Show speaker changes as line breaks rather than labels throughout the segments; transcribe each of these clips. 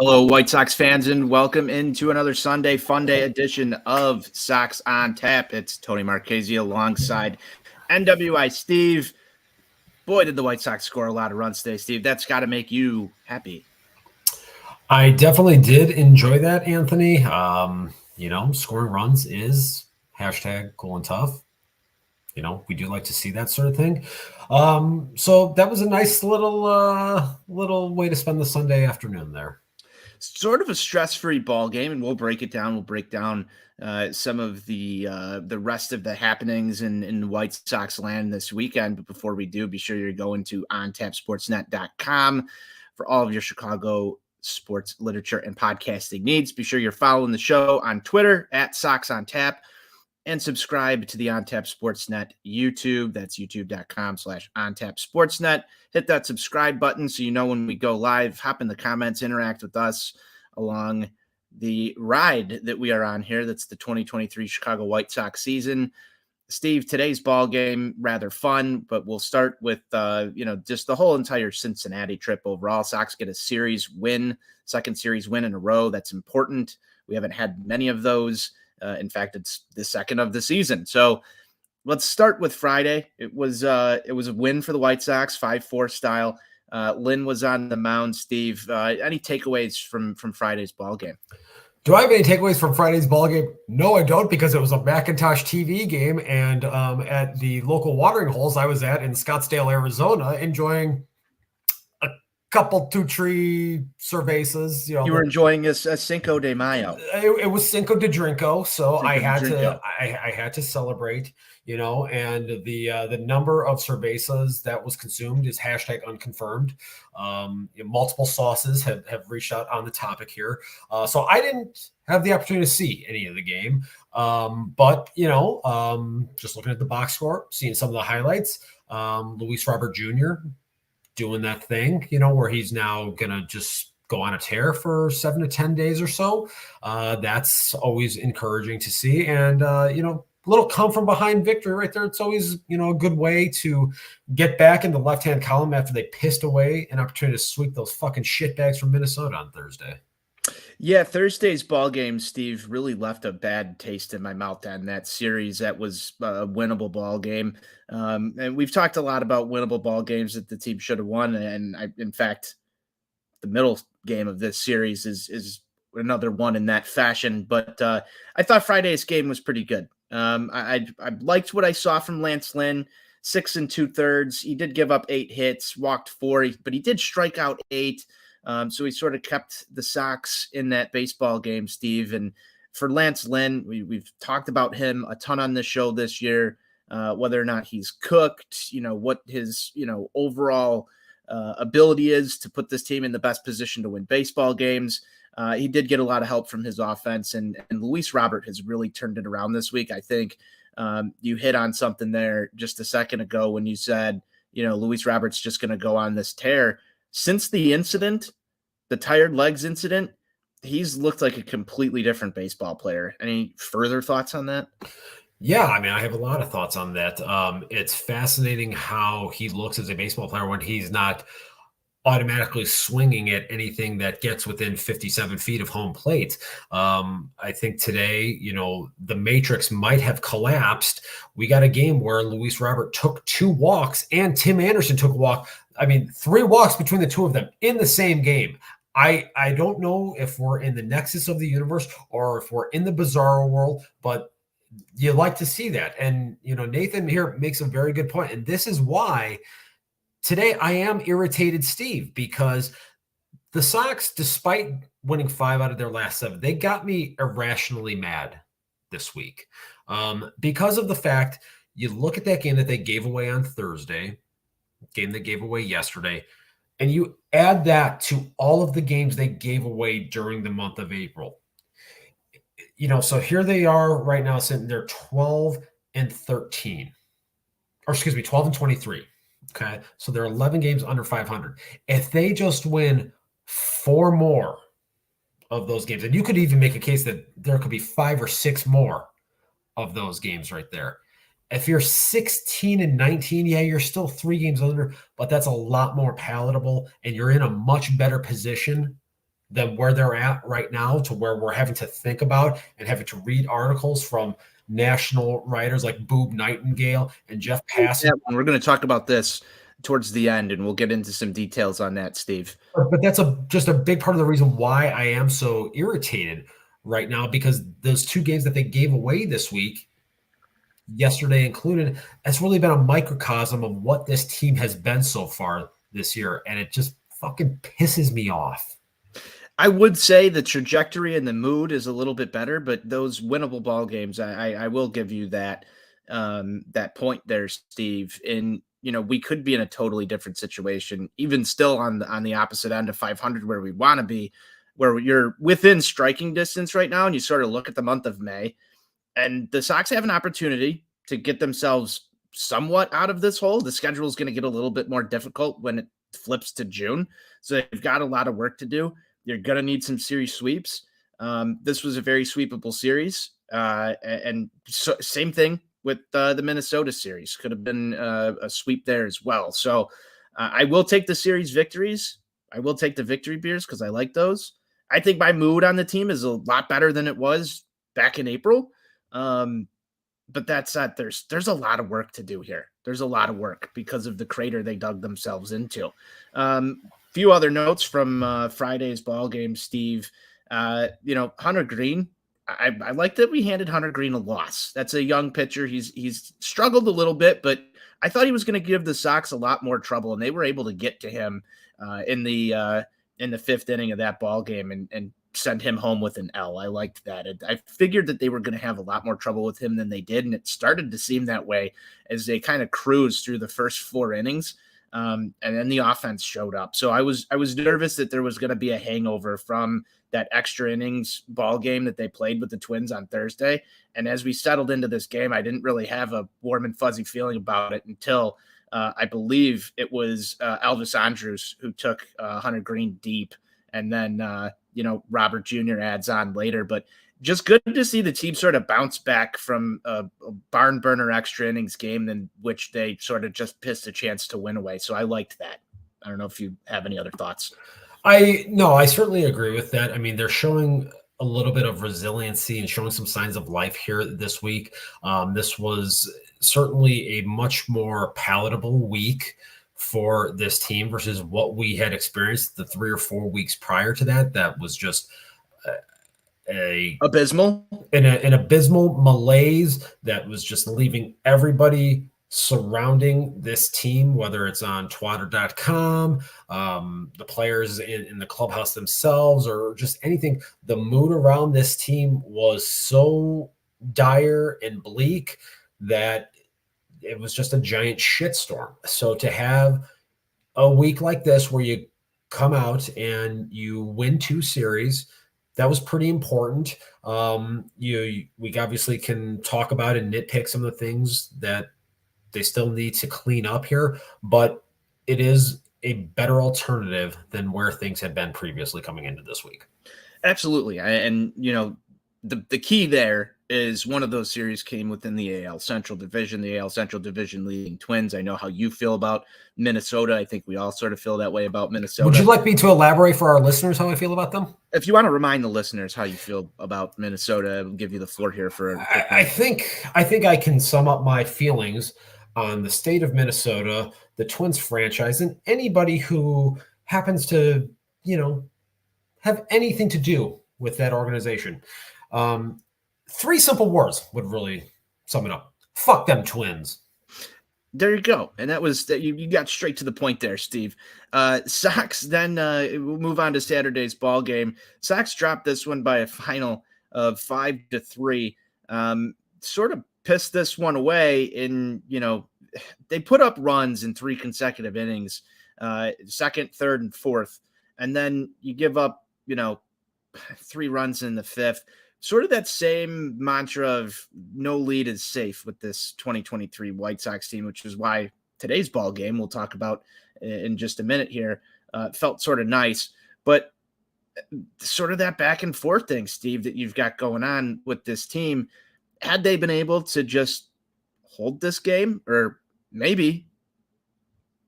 Hello, White Sox fans, and welcome into another Sunday Funday edition of Sox On Tap. It's Tony Marchese alongside NWI Steve. Boy, did the White Sox score a lot of runs today, Steve. That's got to make you happy.
I definitely did enjoy that, Anthony. Scoring runs is #cool and tough. We do like to see that sort of thing. So that was a nice little way to spend the Sunday afternoon there.
Sort of a stress-free ball game, and we'll break it down. We'll break down some of the rest of the happenings in White Sox land this weekend. But before we do, be sure you're going to ontapsportsnet.com for all of your Chicago sports literature and podcasting needs. Be sure you're following the show on Twitter at Sox On Tap, and subscribe to the On Tap Sportsnet YouTube. That's youtube.com/OnTapSportsnet. Hit that subscribe button so you know when we go live. Hop in the comments, interact with us along the ride that we are on here. That's the 2023 Chicago White Sox season. Steve, today's ball game, rather fun, but we'll start with, just the whole entire Cincinnati trip overall. Sox get a series win, second series win in a row. That's important. We haven't had many of those. In fact, it's the second of the season. So let's start with Friday. It was a win for the White Sox, 5-4 style. Lynn was on the mound. Steve, any takeaways from Friday's ball game?
Do I have any takeaways from Friday's ball game? No, I don't, because it was a Macintosh TV game, and at the local watering holes I was at in Scottsdale, Arizona, enjoying a couple two-tree cervezas.
You were enjoying a Cinco de Mayo.
It was Cinco de Drinko, so I had to celebrate. And the number of cervezas that was consumed is #unconfirmed. Multiple sources have reached out on the topic here. So I didn't have the opportunity to see any of the game. But just looking at the box score, seeing some of the highlights, Luis Robert Jr. doing that thing, where he's now going to just go on a tear for 7 to 10 days or so. That's always encouraging to see. And, little come from behind victory right there. It's always, a good way to get back in the left-hand column after they pissed away an opportunity to sweep those fucking shitbags from Minnesota on Thursday.
Yeah, Thursday's ball game, Steve, really left a bad taste in my mouth on that series. That was a winnable ball game. And we've talked a lot about winnable ball games that the team should have won. And in fact, the middle game of this series is another one in that fashion. But I thought Friday's game was pretty good. I liked what I saw from Lance Lynn, 6 2/3. He did give up 8 hits, walked 4, but he did strike out 8. So he sort of kept the Sox in that baseball game, Steve. And for Lance Lynn, we've talked about him a ton on this show this year, whether or not he's cooked, what his, overall ability is to put this team in the best position to win baseball games. He did get a lot of help from his offense, and Luis Robert has really turned it around this week. I think you hit on something there just a second ago when you said, Luis Robert's just going to go on this tear. Since the incident, the tired legs incident, he's looked like a completely different baseball player. Any further thoughts on that?
Yeah, I have a lot of thoughts on that. It's fascinating how he looks as a baseball player when he's not automatically swinging at anything that gets within 57 feet of home plate. I think today, the matrix might have collapsed. We got a game where Luis Robert took 2 walks and Tim Anderson took a walk. 3 walks between the two of them in the same game. I don't know if we're in the nexus of the universe or if we're in the bizarro world, but you like to see that. And, Nathan here makes a very good point. And this is why today I am irritated, Steve, because the Sox, despite winning 5 out of their last 7, they got me irrationally mad this week because of the fact you look at that game that they gave away on Thursday, game they gave away yesterday, and you add that to all of the games they gave away during the month of April. So here they are right now sitting there 12 13, or excuse me, 12 23. Okay. So they're 11 games under 500. If they just win 4 more of those games, and you could even make a case that there could be 5 or 6 more of those games right there. If you're 16 19, yeah, you're still 3 games under, but that's a lot more palatable, and you're in a much better position than where they're at right now, to where we're having to think about and having to read articles from national writers like Boob Nightingale and Jeff Passan.
We're going to talk about this towards the end, and we'll get into some details on that, Steve.
But that's just a big part of the reason why I am so irritated right now, because those two games that they gave away this week, yesterday included, it's really been a microcosm of what this team has been so far this year, and it just fucking pisses me off.
I would say the trajectory and the mood is a little bit better, but those winnable ball games, I will give you that that point there, Steve. And we could be in a totally different situation, even still on the opposite end of 500, where we want to be, where you're within striking distance right now, and you sort of look at the month of May, and the Sox have an opportunity to get themselves somewhat out of this hole. The schedule is going to get a little bit more difficult when it flips to June, so they've got a lot of work to do. You're going to need some series sweeps. This was a very sweepable series. And so, same thing with the Minnesota series. Could have been a sweep there as well. So I will take the series victories. I will take the victory beers because I like those. I think my mood on the team is a lot better than it was back in April. But that said, there's a lot of work to do here. There's a lot of work because of the crater they dug themselves into. Few other notes from Friday's ball game, Steve. Hunter Green. I like that we handed Hunter Green a loss. That's a young pitcher. He's struggled a little bit, but I thought he was going to give the Sox a lot more trouble, and they were able to get to him in the fifth inning of that ball game and send him home with an L. I liked that. I figured that they were going to have a lot more trouble with him than they did, and it started to seem that way as they kind of cruised through the first 4 innings. And then the offense showed up. So I was nervous that there was going to be a hangover from that extra innings ball game that they played with the Twins on Thursday. And as we settled into this game, I didn't really have a warm and fuzzy feeling about it until I believe it was Elvis Andrus who took Hunter Green deep, and then Robert Jr. adds on later. But just good to see the team sort of bounce back from a barn burner extra innings game in which they sort of just pissed a chance to win away. So I liked that. I don't know if you have any other thoughts.
I certainly agree with that. I mean, they're showing a little bit of resiliency and showing some signs of life here this week. This was certainly a much more palatable week for this team versus what we had experienced the 3 or 4 weeks prior to that. That was just
abysmal,
an abysmal malaise that was just leaving everybody surrounding this team, whether it's on twatter.com, the players in the clubhouse themselves, or just anything. The mood around this team was so dire and bleak that it was just a giant shitstorm. So to have a week like this where you come out and you win 2 series, that was pretty important. We obviously can talk about and nitpick some of the things that they still need to clean up here, but it is a better alternative than where things had been previously coming into this week.
Absolutely. And the key there is one of those series came within the AL Central Division, the AL Central Division leading Twins. I know how you feel about Minnesota. I think we all sort of feel that way about Minnesota.
Would you like me to elaborate for our listeners how I feel about them?
If you want to remind the listeners how you feel about Minnesota, I'll give you the floor here for a quick
I think I can sum up my feelings on the state of Minnesota, the Twins franchise, and anybody who happens to, have anything to do with that organization. 3 simple words would really sum it up. Fuck them Twins.
There you go. And that was that you got straight to the point there, Steve. Sox then we'll move on to Saturday's ball game. Sox dropped this one by a final of 5-3. Sort of pissed this one away in, they put up runs in 3 consecutive innings, second, third, and fourth. And then you give up, 3 runs in the 5th. Sort of that same mantra of no lead is safe with this 2023 White Sox team, which is why today's ball game we'll talk about in just a minute here felt sort of nice. But sort of that back and forth thing, Steve, that you've got going on with this team, had they been able to just hold this game or maybe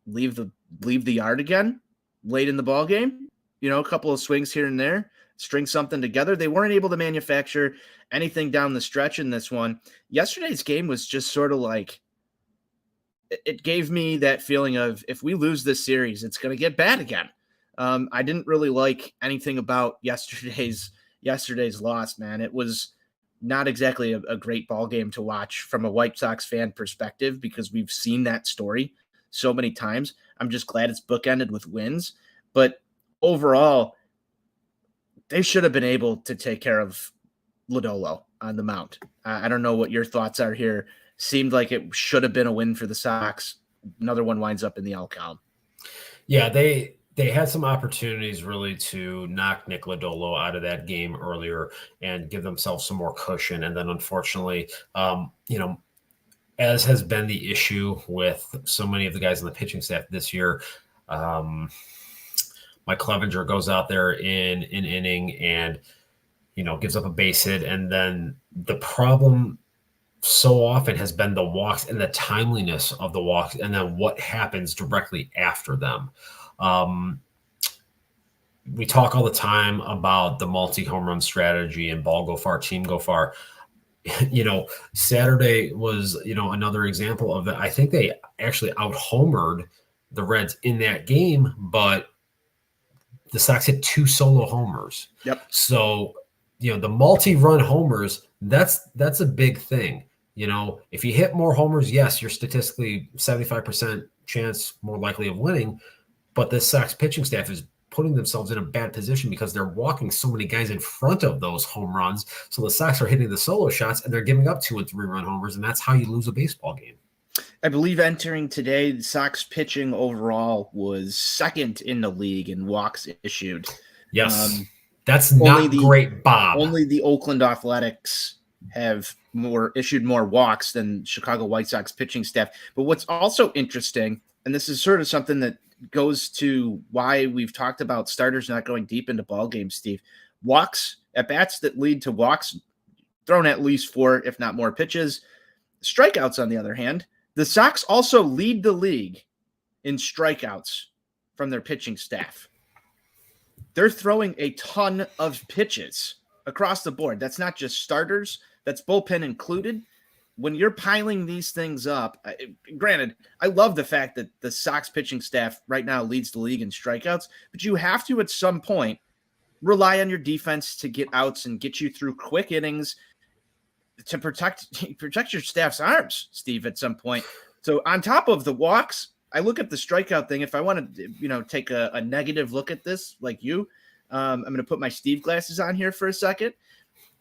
leave the yard again late in the ball game, a couple of swings here and there, string something together. They weren't able to manufacture anything down the stretch in this one. Yesterday's game was just sort of like, it gave me that feeling of, if we lose this series, it's going to get bad again. I didn't really like anything about yesterday's loss, man. It was not exactly a great ball game to watch from a White Sox fan perspective, because we've seen that story so many times. I'm just glad it's bookended with wins. But overall, they should have been able to take care of Lodolo on the mound. I don't know what your thoughts are here. Seemed like it should have been a win for the Sox. Another one winds up in the L column.
Yeah, they had some opportunities really to knock Nick Lodolo out of that game earlier and give themselves some more cushion. And then unfortunately, as has been the issue with so many of the guys on the pitching staff this year, Mike Clevenger goes out there in an inning and, gives up a base hit. And then the problem so often has been the walks and the timeliness of the walks, and then what happens directly after them. We talk all the time about the multi-home run strategy and ball go far, team go far. Saturday was, another example of that. I think they actually out-homered the Reds in that game, but the Sox hit 2 solo homers.
Yep.
So, the multi-run homers, that's a big thing. If you hit more homers, yes, you're statistically 75% chance more likely of winning, but the Sox pitching staff is putting themselves in a bad position because they're walking so many guys in front of those home runs. So the Sox are hitting the solo shots and they're giving up 2 and 3 run homers, and that's how you lose a baseball game.
I believe entering today, the Sox pitching overall was second in the league in walks issued.
Yes. That's not great, Bob.
Only the Oakland Athletics have issued more walks than Chicago White Sox pitching staff. But what's also interesting, and this is sort of something that goes to why we've talked about starters not going deep into ball games, Steve. Walks, at bats that lead to walks, thrown at least 4, if not more pitches. Strikeouts, on the other hand, the Sox also lead the league in strikeouts from their pitching staff. They're throwing a ton of pitches across the board. That's not just starters, that's bullpen included. When you're piling these things up, granted, I love the fact that the Sox pitching staff right now leads the league in strikeouts, but you have to, at some point, rely on your defense to get outs and get you through quick innings to protect your staff's arms, Steve, at some point. So on top of the walks, I look at the strikeout thing. If I want to, take a negative look at this, like you, I'm going to put my Steve glasses on here for a second.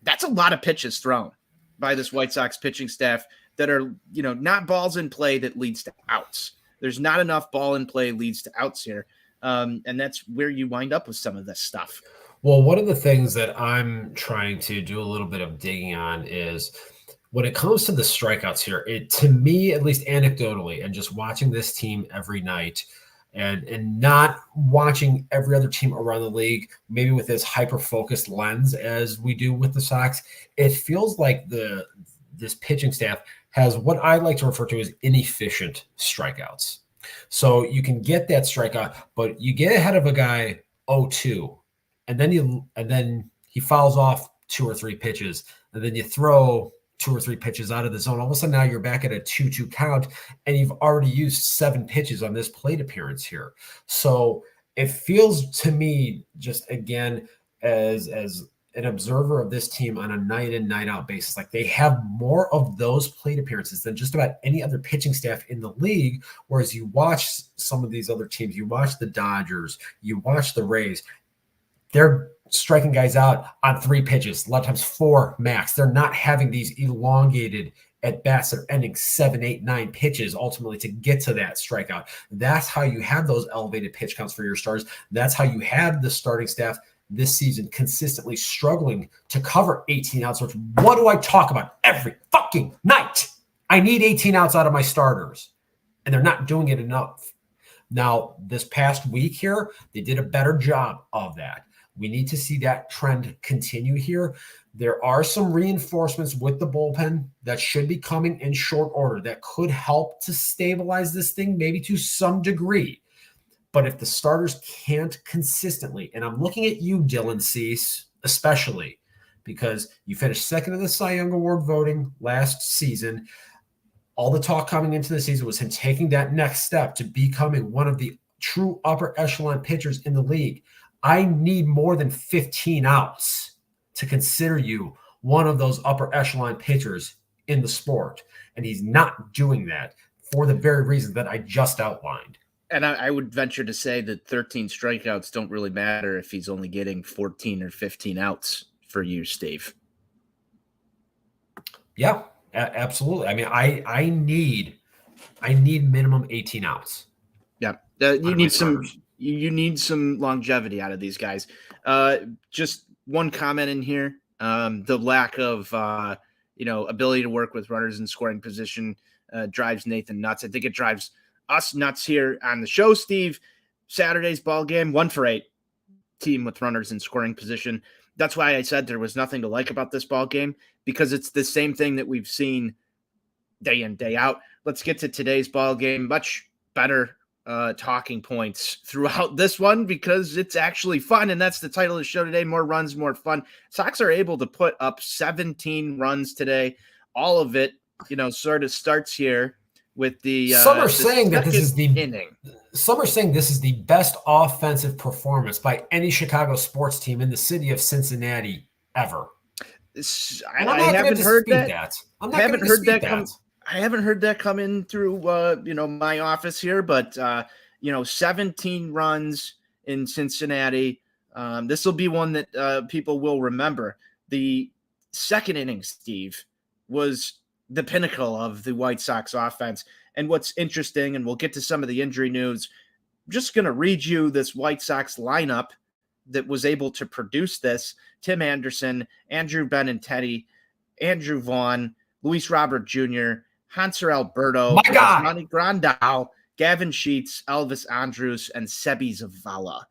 That's a lot of pitches thrown by this White Sox pitching staff that are, not balls in play that leads to outs. There's not enough ball in play leads to outs here. And that's where you wind up with some of this stuff.
Well, one of the things that I'm trying to do a little bit of digging on is when it comes to the strikeouts here, to me, at least anecdotally, and just watching this team every night and not watching every other team around the league, maybe with this hyper-focused lens as we do with the Sox, it feels like this pitching staff has what I like to refer to as inefficient strikeouts. So you can get that strikeout, but you get ahead of a guy 0-2, and then he fouls off 2 or 3 pitches, and then you throw 2 or 3 pitches out of the zone. All of a sudden now you're back at a 2-2 count, and you've already used 7 pitches on this plate appearance here. So it feels to me, just again, as an observer of this team on a night in, night out basis, like they have more of those plate appearances than just about any other pitching staff in the league. Whereas you watch some of these other teams, you watch the Dodgers, you watch the Rays, they're striking guys out on 3 pitches, a lot of times 4 max. They're not having these elongated at bats that are ending 7, 8, 9 pitches ultimately to get to that strikeout. That's how you have those elevated pitch counts for your stars. That's how you have the starting staff this season consistently struggling to cover 18 outs, which what do I talk about every fucking night? I need 18 outs out of my starters, and they're not doing it enough. Now, this past week here, they did a better job of that. We need to see that trend continue here. There are some reinforcements with the bullpen that should be coming in short order that could help to stabilize this thing, maybe to some degree. But if the starters can't consistently, and I'm looking at you, Dylan Cease, especially because you finished second in the Cy Young Award voting last season. All the talk coming into the season was him taking that next step to becoming one of the true upper echelon pitchers in the league. I need more than 15 outs to consider you one of those upper echelon pitchers in the sport. And he's not doing that for the very reason that I just outlined.
And I would venture to say that 13 strikeouts don't really matter if he's only getting 14 or 15 outs for you, Steve.
Yeah, absolutely. I mean, I need minimum 18 outs.
Yeah, you need some longevity out of these guys. Just one comment in here: the lack of ability to work with runners in scoring position drives Nathan nuts. I think it drives us nuts here on the show, Steve. Saturday's ball game, 1-for-8 team with runners in scoring position. That's why I said there was nothing to like about this ball game, because it's the same thing that we've seen day in, day out. Let's get to today's ball game. Much better talking points throughout this one because it's actually fun, and that's the title of the show today. More runs, more fun. Sox are able to put up 17 runs today. All of it, sort of starts here with the
some are saying that this is the
inning.
Some are saying this is the best offensive performance by any Chicago sports team in the city of Cincinnati ever.
I haven't heard that. I haven't heard that come in through my office here, but 17 runs in Cincinnati. This will be one that people will remember. The second inning, Steve, was the pinnacle of the White Sox offense. And what's interesting, and we'll get to some of the injury news, I'm just going to read you this White Sox lineup that was able to produce this. Tim Anderson, Andrew Benintendi, Andrew Vaughn, Luis Robert Jr., Hanser Alberto, Manny Grandal, Gavin Sheets, Elvis Andrus, and Sebi Zavala.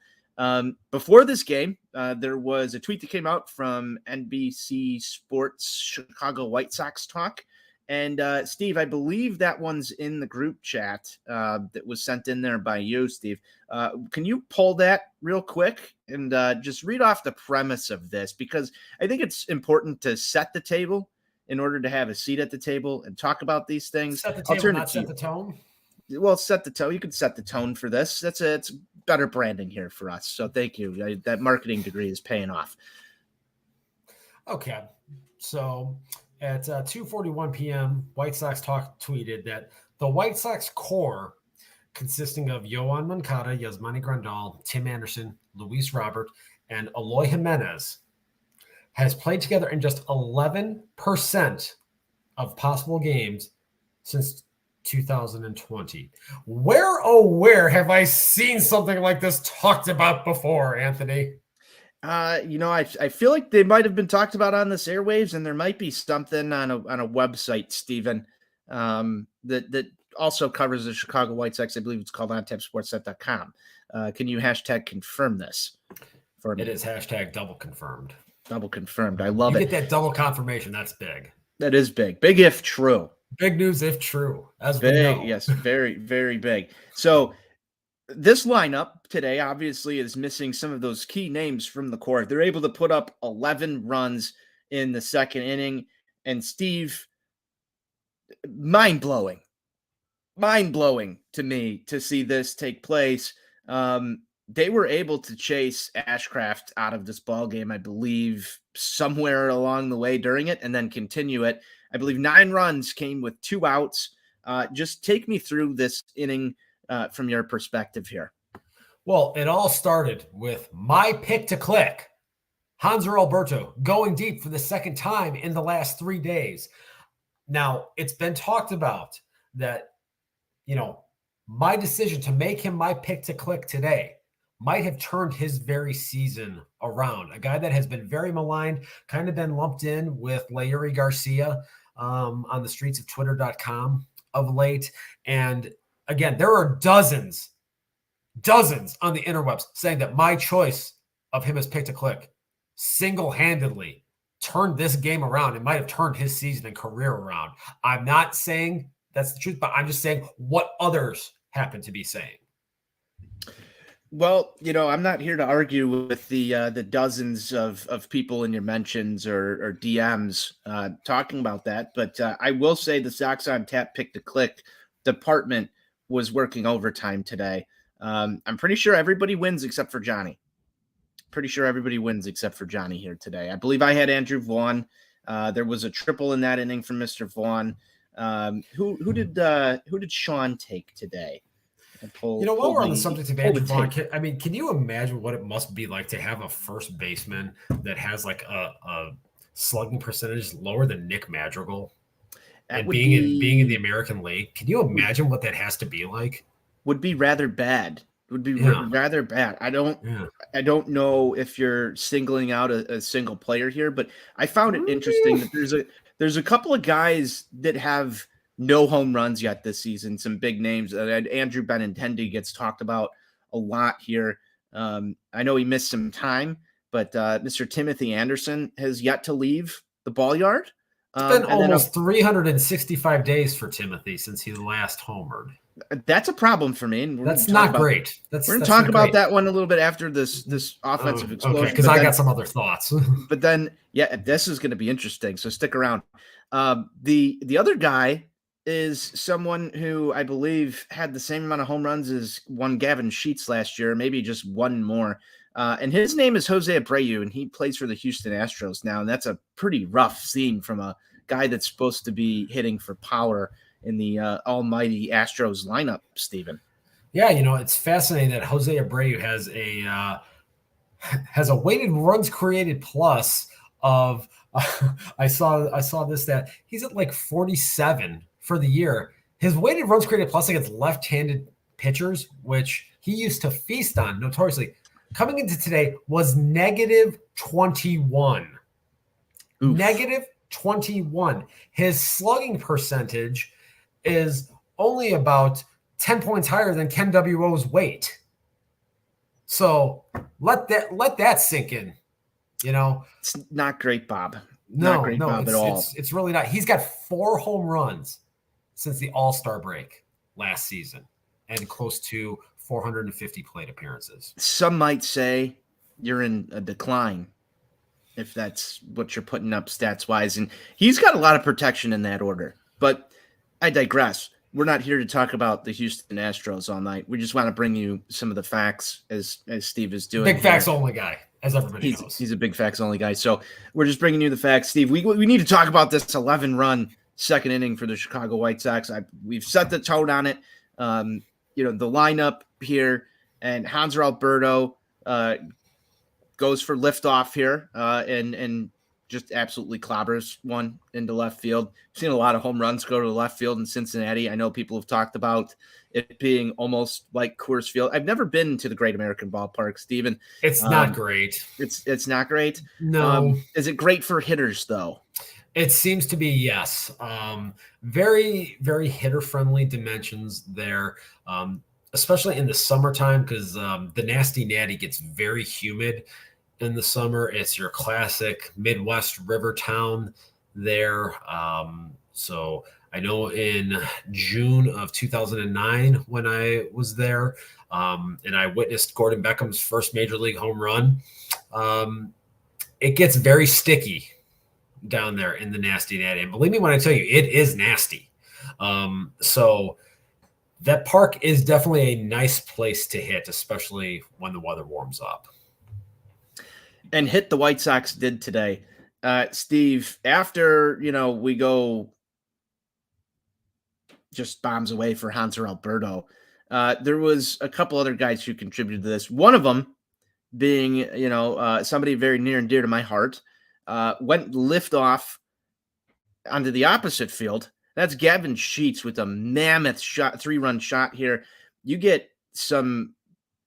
Before this game, there was a tweet that came out from NBC Sports Chicago White Sox Talk. And Steve, I believe that one's in the group chat that was sent in there by you, Steve. Can you pull that real quick and just read off the premise of this? Because I think it's important to set the table in order to have a seat at the table and talk about these things.
Set the table, not set the tone?
Well, set the tone. You can set the tone for this. It's better branding here for us. So thank you. That marketing degree is paying off.
Okay. So at 2:41 p.m., White Sox Talk tweeted that the White Sox core, consisting of Yoan Moncada, Yasmani Grandal, Tim Anderson, Luis Robert, and Eloy Jimenez, has played together in just 11% of possible games since 2020. Where have I seen something like this talked about before, Anthony?
I feel like they might have been talked about on this airwaves, and there might be something on a website, Stephen, that also covers the Chicago White Sox. I believe it's called ontapsportsnet.com. Can you hashtag confirm this for me?
It is hashtag double confirmed.
Double confirmed. I love it.
You get that double confirmation. That's big.
That is big. Big if true.
Big news if true. As
big,
we know.
Yes, very, very big. So this lineup today obviously is missing some of those key names from the core. They're able to put up 11 runs in the second inning. And Steve, mind-blowing to me to see this take place. They were able to chase Ashcraft out of this ball game, I believe, somewhere along the way during it, and then continue it. I believe 9 runs came with 2 outs. Just take me through this inning from your perspective here.
Well, it all started with my pick to click. Hanser Alberto going deep for the second time in the last 3 days. Now, it's been talked about that, my decision to make him my pick to click today might have turned his very season around. A guy that has been very maligned, kind of been lumped in with Leury Garcia on the streets of Twitter.com of late. And again, there are dozens on the interwebs saying that my choice of him as pick to click single-handedly turned this game around. It might have turned his season and career around. I'm not saying that's the truth, but I'm just saying what others happen to be saying.
Well, I'm not here to argue with the dozens of people in your mentions or DMs talking about that, but I will say the Sox on Tap Pick to Click department was working overtime today. I'm pretty sure everybody wins except for Johnny. Pretty sure everybody wins except for Johnny here today. I believe I had Andrew Vaughn. There was a triple in that inning from Mr. Vaughn. Who did Sean take today?
While we're on the subject of
Pull the
Andrew Vaughn,
tape.
can you imagine what it must be like to have a first baseman that has like a slugging percentage lower than Nick Madrigal,
That
and
would
being in the
be
American League? Can you imagine what that has to be like?
would be rather bad. Would be
Yeah,
rather bad. I don't
yeah.
I don't know if you're singling out a single player here, but I found it interesting that there's a couple of guys that have no home runs yet this season. Some big names. Andrew Benintendi gets talked about a lot here. I know he missed some time, but Mr. Timothy Anderson has yet to leave the ball yard.
It's been
And then
almost 365 days for Timothy since he last homered.
that's a problem for me, and
That's not great.
We're going to
That's
talk
not
about
great.
that one a little bit after this offensive
Okay,
explosion.
because I got some other thoughts.
But then, yeah, this is going to be interesting. So stick around. The other guy is someone who I believe had the same amount of home runs as one Gavin Sheets last year, maybe just one more. And his name is Jose Abreu, and he plays for the Houston Astros now. And that's a pretty rough scene from a guy that's supposed to be hitting for power in the almighty Astros lineup, Steven.
Yeah, it's fascinating that Jose Abreu has a weighted runs created plus of I saw this, that he's at like 47 for the year. His weighted runs created plus against left-handed pitchers, which he used to feast on notoriously, coming into today was negative 21.
Oof.
Negative 21. His slugging percentage is only about 10 points higher than Ken WO's weight. So let that sink in.
It's not great, Bob.
No,
Not great, Bob, at all.
It's really not. He's got 4 home runs since the All-Star break last season and close to 450 plate appearances.
Some might say you're in a decline if that's what you're putting up stats wise. And he's got a lot of protection in that order. But I digress. We're not here to talk about the Houston Astros all night. We just want to bring you some of the facts as Steve is doing.
Big facts only guy, as everybody knows.
He's a big facts only guy. So we're just bringing you the facts. Steve, we need to talk about this 11-run second inning for the Chicago White Sox. We've set the tone on it. The lineup here, and Hanser Alberto goes for liftoff here and just absolutely clobbers one into left field. I've seen a lot of home runs go to the left field in Cincinnati. I know people have talked about it being almost like Coors Field. I've never been to the Great American Ballpark, Steven.
It's not great.
It's not great.
No.
Is it great for hitters, though?
It seems to be, yes. Very, very hitter-friendly dimensions there, especially in the summertime, because the nasty natty gets very humid in the summer. It's your classic Midwest river town there. So I know in June of 2009 when I was there, and I witnessed Gordon Beckham's first major league home run, it gets very sticky down there in the nasty natty. And believe me when I tell you, it is nasty. So that park is definitely a nice place to hit, especially when the weather warms up.
And hit the White Sox did today. Steve, after, we go just bombs away for Hanser Alberto, there was a couple other guys who contributed to this. One of them being, somebody very near and dear to my heart, went lift off onto the opposite field. That's Gavin Sheets with a mammoth shot, 3-run shot here. You get some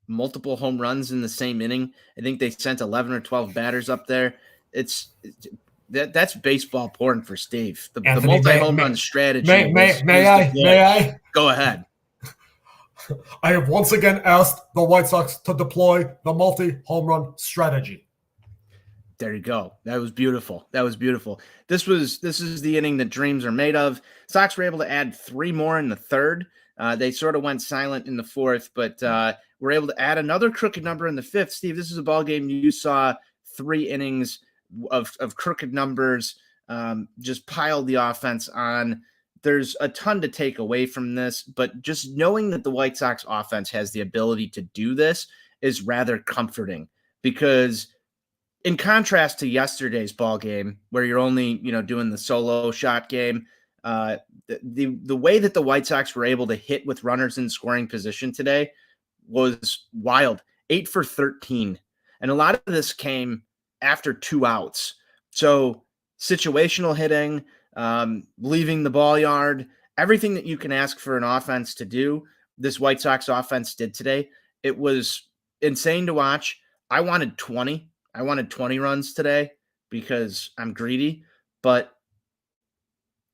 multiple home runs in the same inning. I think they sent 11 or 12 batters up there. That's baseball porn for Steve. The multi-home run strategy.
May I?
Go ahead.
I have once again asked the White Sox to deploy the multi-home run strategy.
There you go. That was beautiful. This is the inning that dreams are made of. Sox were able to add 3 more in the third. They sort of went silent in the fourth, but were able to add another crooked number in the fifth. Steve, this is a ball game you saw 3 innings of crooked numbers, just piled the offense on. There's a ton to take away from this, but just knowing that the White Sox offense has the ability to do this is rather comforting, because in contrast to yesterday's ball game where you're only, doing the solo shot game, the way that the White Sox were able to hit with runners in scoring position today was wild. 8 for 13. And a lot of this came after 2 outs. So situational hitting, leaving the ball yard, everything that you can ask for an offense to do, this White Sox offense did today. It was insane to watch. I wanted 20 runs today because I'm greedy, but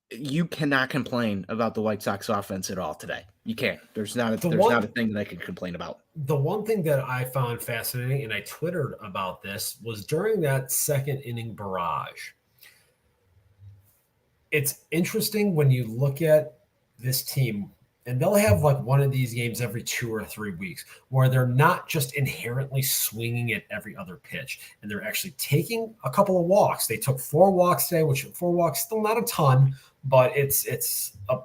you cannot complain about the White Sox offense at all today. You can't. There's not a thing that I can complain about.
The one thing that I found fascinating, and I Twittered about this, was during that second inning barrage. It's interesting when you look at this team, and they'll have like one of these games every 2 or 3 weeks where they're not just inherently swinging at every other pitch, and they're actually taking a couple of walks. They took 4 walks today, which 4 walks, still not a ton, but it's a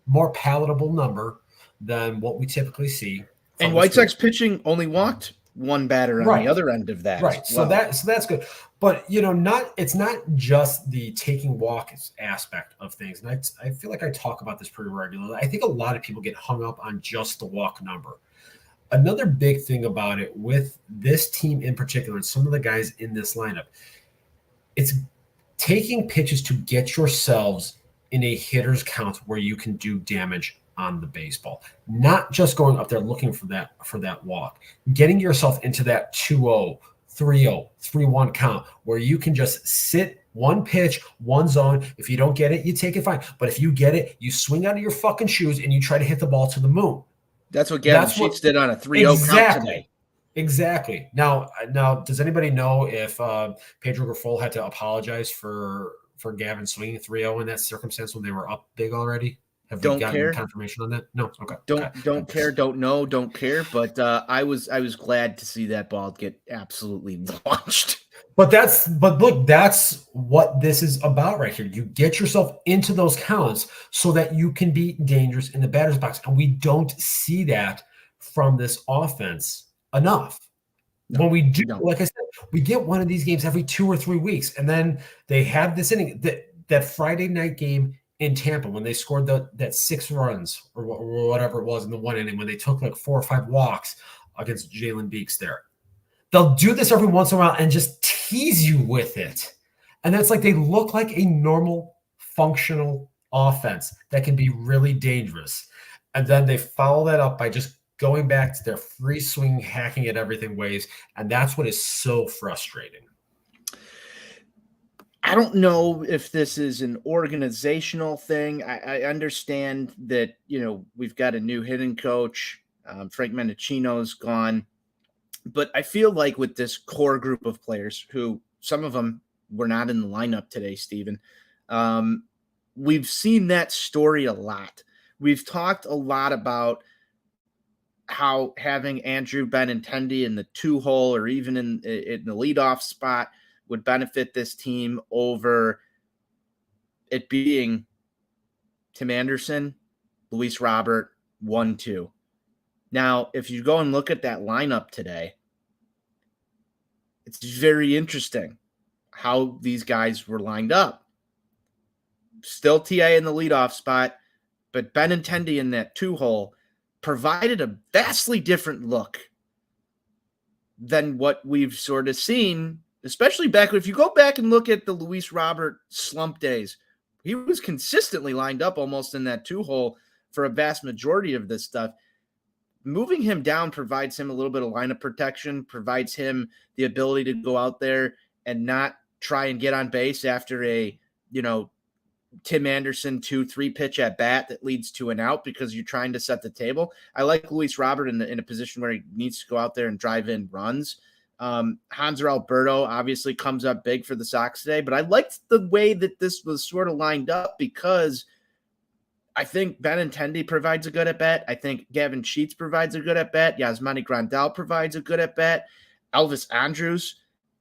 more palatable number than what we typically see.
And White Sox pitching only walked 1 batter on the other end of that.
Right. So that's good. But it's not just the taking walks aspect of things. And I feel like I talk about this pretty regularly. I think a lot of people get hung up on just the walk number. Another big thing about it with this team in particular, and some of the guys in this lineup, it's taking pitches to get yourselves in a hitter's count where you can do damage on the baseball, not just going up there looking for that walk, getting yourself into that 2-0, 3-0, 3-1 count where you can just sit one pitch, one zone. If you don't get it, you take it fine. But if you get it, you swing out of your fucking shoes and you try to hit the ball to the moon.
That's what Gavin Sheets did on a 3-0 count today.
Exactly. Now, does anybody know if Pedro Grifol had to apologize for Gavin swinging 3-0 in that circumstance when they were up big already? Have we gotten confirmation on that? No. Okay.
Don't care. Don't know. Don't care. But I was glad to see that ball get absolutely launched.
But look, that's what this is about right here. You get yourself into those counts so that you can be dangerous in the batter's box, and we don't see that from this offense enough. No, when we do, like I said, we get one of these games every 2 or 3 weeks, and then they have this inning that Friday night game in Tampa when they scored that 6 runs or whatever it was in the 1 inning when they took like 4 or 5 walks against Jalen Beeks there. They'll do this every once in a while and just tease you with it. And that's like they look like a normal, functional offense that can be really dangerous. And then they follow that up by just going back to their free swing, hacking at everything ways. And that's what is so frustrating.
I don't know if this is an organizational thing. I understand that, we've got a new hitting coach. Frank Mendocino's gone. But I feel like with this core group of players, who some of them were not in the lineup today, Stephen, we've seen that story a lot. We've talked a lot about how having Andrew Benintendi in the 2-hole or even in the leadoff spot would benefit this team over it being Tim Anderson, Luis Robert, 1-2. Now, if you go and look at that lineup today, it's very interesting how these guys were lined up. Still TA in the leadoff spot, but Benintendi in that 2-hole provided a vastly different look than what we've sort of seen, especially if you go back and look at the Luis Robert slump days, he was consistently lined up almost in that 2-hole for a vast majority of this stuff. Moving him down provides him a little bit of lineup protection, provides him the ability to go out there and not try and get on base after a, Tim Anderson 2-3 pitch at bat that leads to an out because you're trying to set the table. I like Luis Robert in a position where he needs to go out there and drive in runs. Hanser Alberto obviously comes up big for the Sox today, but I liked the way that this was sort of lined up because I think Benintendi provides a good at bat. I think Gavin Sheets provides a good at bat. Yasmani Grandal provides a good at bat. Elvis Andrews,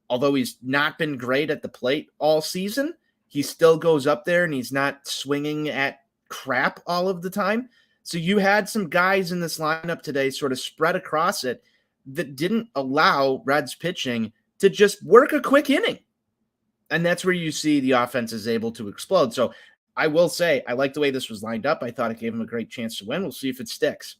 although he's not been great at the plate all season, he still goes up there and he's not swinging at crap all of the time. So you had some guys in this lineup today sort of spread across it that didn't allow Reds pitching to just work a quick inning. And that's where you see the offense is able to explode. So I will say, I like the way this was lined up. I thought it gave him a great chance to win. We'll see if it sticks.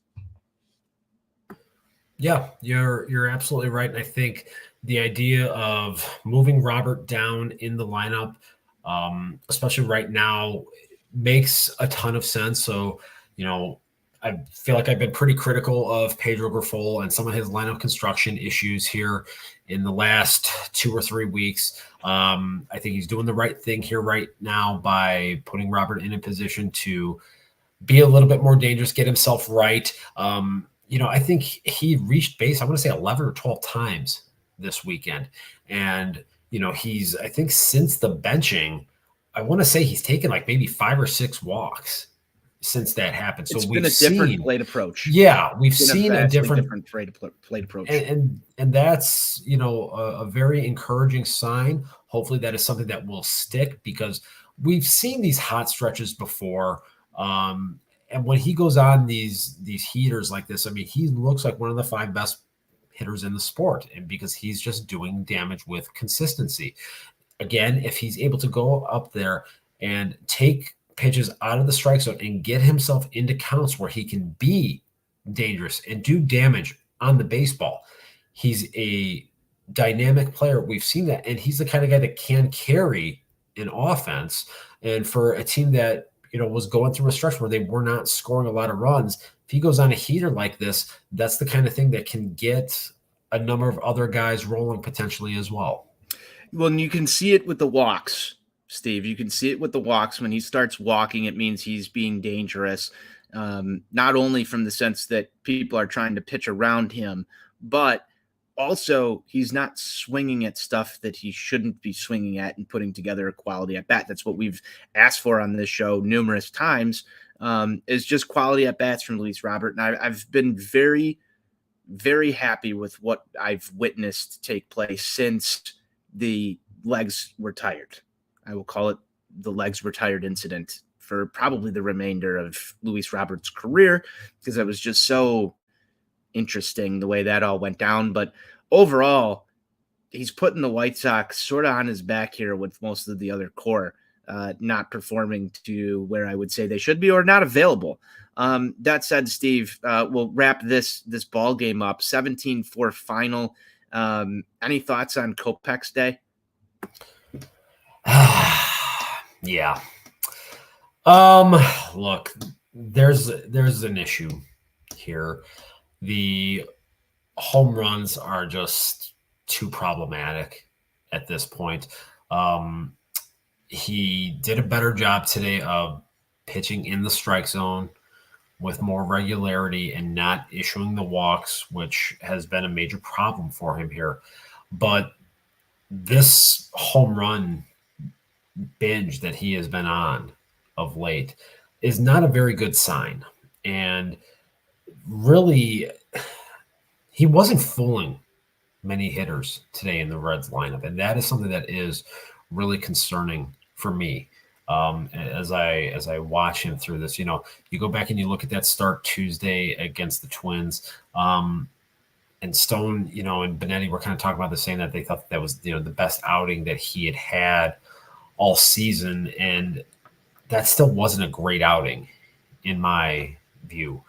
Yeah, you're absolutely right. And I think the idea of moving Robert down in the lineup, especially right now, makes a ton of sense. So, I feel like I've been pretty critical of Pedro Grifol and some of his lineup construction issues here in the last 2 or 3 weeks. I think he's doing the right thing here right now by putting Robert in a position to be a little bit more dangerous, get himself right. I think he reached base, I want to say 11 or 12 times this weekend. And, I think since the benching, I want to say he's taken like maybe 5 or 6 walks since that happened. So
we've seen a different plate approach.
Yeah, we've seen a different
plate approach.
And that's, a very encouraging sign. Hopefully that is something that will stick, because we've seen these hot stretches before. And when he goes on these heaters like this, I mean, he looks like one of the 5 best hitters in the sport, and because he's just doing damage with consistency. Again, if he's able to go up there and take pitches out of the strike zone and get himself into counts where he can be dangerous and do damage on the baseball, he's a dynamic player. We've seen that, and he's the kind of guy that can carry an offense. And for a team that was going through a stretch where they were not scoring a lot of runs, if he goes on a heater like this, that's the kind of thing that can get a number of other guys rolling potentially as well.
Well, and you can see it with the walks, Steve. You can see it with the walks. When he starts walking, it means he's being dangerous, not only from the sense that people are trying to pitch around him, but also he's not swinging at stuff that he shouldn't be swinging at and putting together a quality at bat. That's what we've asked for on this show numerous times, is just quality at bats from Luis Robert. And I've been very, very happy with what I've witnessed take place since the legs were tired. I will call it the legs were tired incident for probably the remainder of Luis Robert's career, because it was just so interesting the way that all went down. But overall, he's putting the White Sox sort of on his back here with most of the other core not performing to where I would say they should be, or not available. That said, Steve, we'll wrap this ball game up. 17-4 final. Any thoughts on Kopech's day?
Yeah. Look, there's an issue here. The home runs are just too problematic at this point. He did a better job today of pitching in the strike zone with more regularity and not issuing the walks, which has been a major problem for him here. But this home run binge that he has been on of late is not a very good sign. And really, he wasn't fooling many hitters today in the Reds lineup. And that is something that is really concerning for me. As I watch him through this, you go back and you look at that start Tuesday against the Twins, and Stone, and Benetti were kind of talking about this, saying that they thought that was, the best outing that he had all season. And that still wasn't a great outing in my view.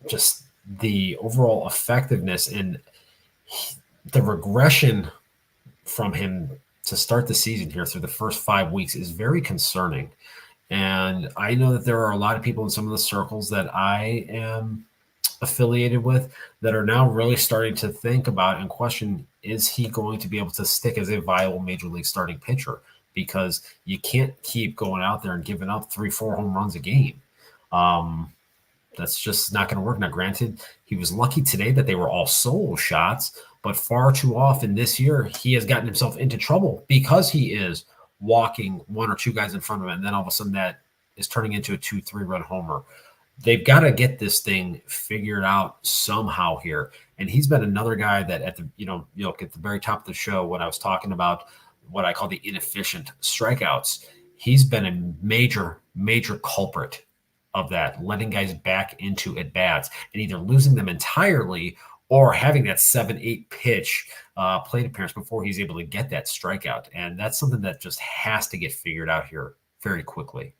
Just the overall effectiveness and the regression from him to start the season here through the first 5 weeks is very concerning. And I know that there are a lot of people in some of the circles that I am affiliated with that are now really starting to think about and question, is he going to be able to stick as a viable major league starting pitcher? Because you can't keep going out there and giving up 3-4 home runs a game. That's just not going to work. Now, granted, he was lucky today that they were all solo shots, but far too often this year, he has gotten himself into trouble because he is walking 1 or 2 guys in front of him, and then all of a sudden that is turning into a 2-3 run homer. They've got to get this thing figured out somehow here. And he's been another guy that at the, at the very top of the show, when I was talking about what I call the inefficient strikeouts, he's been a major, major culprit of that, letting guys back into at bats and either losing them entirely or having that 7-8 pitch plate appearance before he's able to get that strikeout. And that's something that just has to get figured out here very quickly.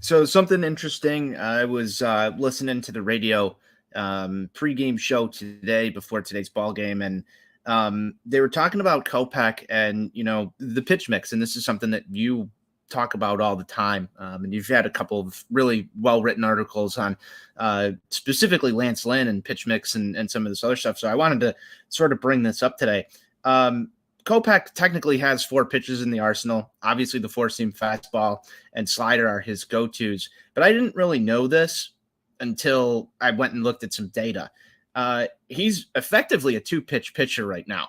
So something interesting, I was listening to the radio pregame show today before today's ball game, and they were talking about Kopech and, the pitch mix. And this is something that you talk about all the time. And you've had a couple of really well-written articles on specifically Lance Lynn and pitch mix and some of this other stuff. So I wanted to sort of bring this up today. Kopech technically has 4 pitches in the arsenal. Obviously, the 4-seam fastball and slider are his go-tos. But I didn't really know this until I went and looked at some data. He's effectively a 2-pitch pitcher right now.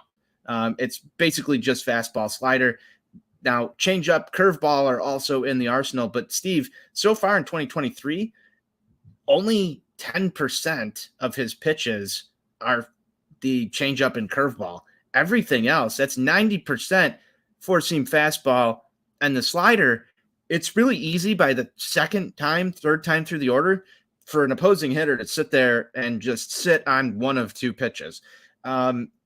It's basically just fastball, slider. Now, changeup, curveball are also in the arsenal. But, Steve, so far in 2023, only 10% of his pitches are the changeup and curveball. Everything else, that's 90% 4-seam fastball and the slider. It's really easy by the third time through the order for an opposing hitter to sit there and just sit on one of 2 pitches.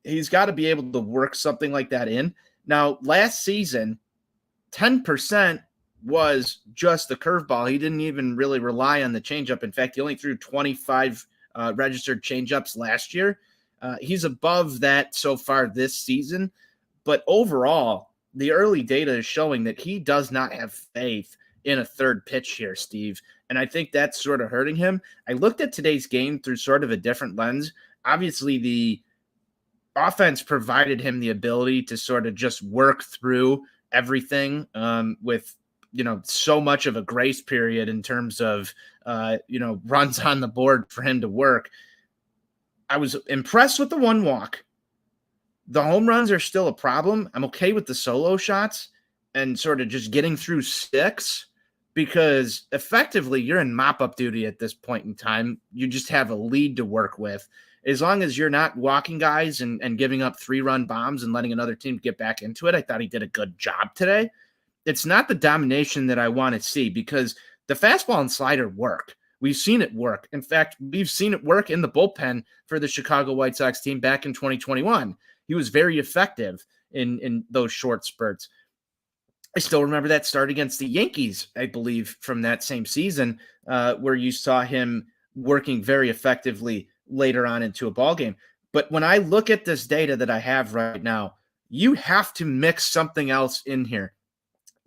He's got to be able to work something like that in. Now, last season, 10% was just the curveball. He didn't even really rely on the changeup. In fact, he only threw 25 registered changeups last year. He's above that so far this season, but overall, the early data is showing that he does not have faith in a third pitch here, Steve, and I think that's sort of hurting him. I looked at today's game through sort of a different lens. Obviously, the offense provided him the ability to sort of just work through everything with so much of a grace period in terms of runs on the board for him to work. I was impressed with the 1 walk. The home runs are still a problem. I'm okay with the solo shots and sort of just getting through 6 because effectively you're in mop-up duty at this point in time. You just have a lead to work with. As long as you're not walking guys and giving up 3-run bombs and letting another team get back into it, I thought he did a good job today. It's not the domination that I want to see because the fastball and slider work. We've seen it work. In fact, we've seen it work in the bullpen for the Chicago White Sox team back in 2021. He was very effective in those short spurts. I still remember that start against the Yankees, I believe, from that same season, where you saw him working very effectively later on into a ball game. But when I look at this data that I have right now, you have to mix something else in here.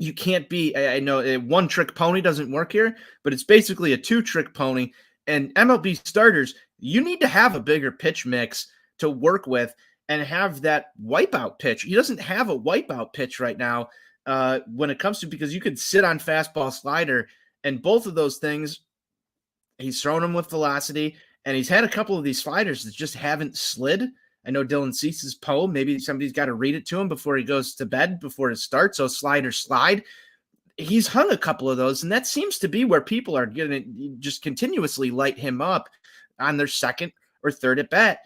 You can't be, I know a 1-trick pony doesn't work here, but it's basically a 2-trick pony. And MLB starters, you need to have a bigger pitch mix to work with and have that wipeout pitch. He doesn't have a wipeout pitch right now when it comes to, because you could sit on fastball, slider, and both of those things, he's thrown them with velocity, and he's had a couple of these sliders that just haven't slid. I know Dylan Cease's poem. Maybe somebody's got to read it to him before he goes to bed, before it starts. So slider, slide. He's hung a couple of those, and that seems to be where people are going to just continuously light him up on their second or third at bat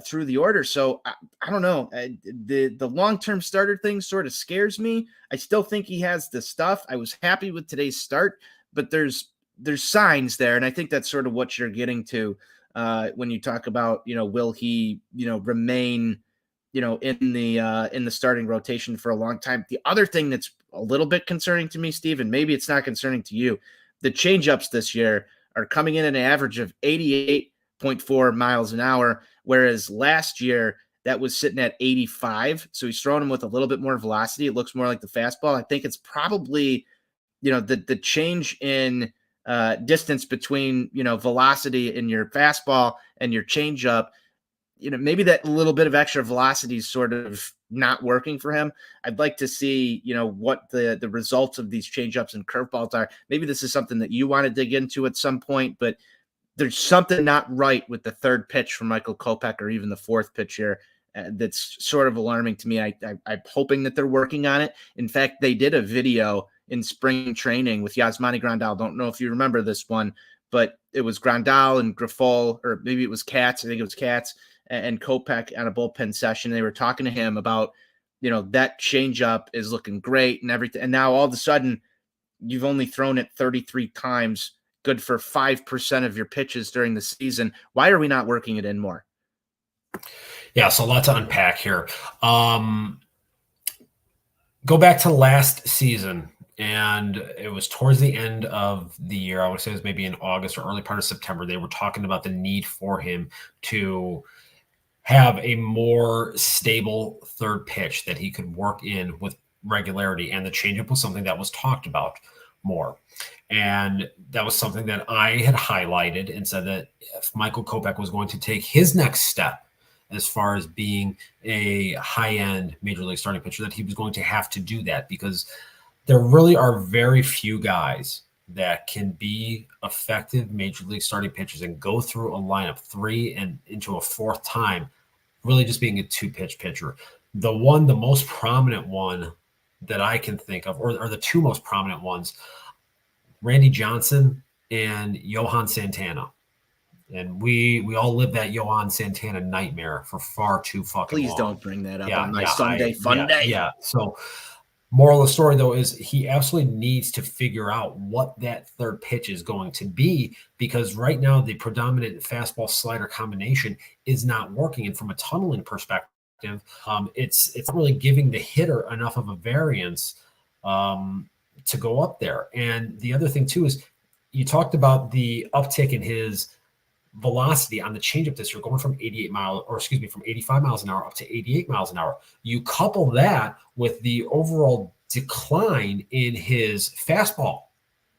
through the order. So I don't know. The long-term starter thing sort of scares me. I still think he has the stuff. I was happy with today's start, but there's signs there, and I think that's sort of what you're getting to. When you talk about, will he, remain, in the starting rotation for a long time? The other thing that's a little bit concerning to me, Steve, and maybe it's not concerning to you, the changeups this year are coming in at an average of 88.4 miles an hour, whereas last year that was sitting at 85. So he's throwing them with a little bit more velocity. It looks more like the fastball. I think it's probably, the change in distance between, velocity in your fastball and your changeup, maybe that little bit of extra velocity is sort of not working for him. I'd like to see, what the results of these changeups and curveballs are. Maybe this is something that you want to dig into at some point, but there's something not right with the third pitch from Michael Kopech or even the 4th pitch here. That's sort of alarming to me. I'm hoping that they're working on it. In fact, they did a video in spring training with Yasmani Grandal. Don't know if you remember this one, but it was Grandal and Grifol, or maybe it was Katz. I think it was Katz and Kopech on a bullpen session. They were talking to him about, that changeup is looking great and everything. And now all of a sudden, you've only thrown it 33 times, good for 5% of your pitches during the season. Why are we not working it in more?
Yeah, so a lot to unpack here. Go back to last season, and it was towards the end of the year. I would say it was maybe in August or early part of September. They were talking about the need for him to have a more stable third pitch that he could work in with regularity. And the changeup was something that was talked about more. And that was something that I had highlighted and said that if Michael Kopech was going to take his next step as far as being a high-end major league starting pitcher, that he was going to have to do that, because there really are very few guys that can be effective major league starting pitchers and go through a lineup 3 and into a 4th time, really just being a 2-pitch pitcher. The most prominent one that I can think of, or the 2 most prominent ones, Randy Johnson and Johan Santana. And we all lived that Johan Santana nightmare for far too fucking long.
Please don't bring that up on my Sunday Funday.
Yeah. So moral of the story, though, is he absolutely needs to figure out what that third pitch is going to be, because right now the predominant fastball slider combination is not working. And from a tunneling perspective, it's not really giving the hitter enough of a variance to go up there. And the other thing, too, is you talked about the uptick in his velocity on the changeup this year, going from 85 miles an hour up to 88 miles an hour. You couple that with the overall decline in his fastball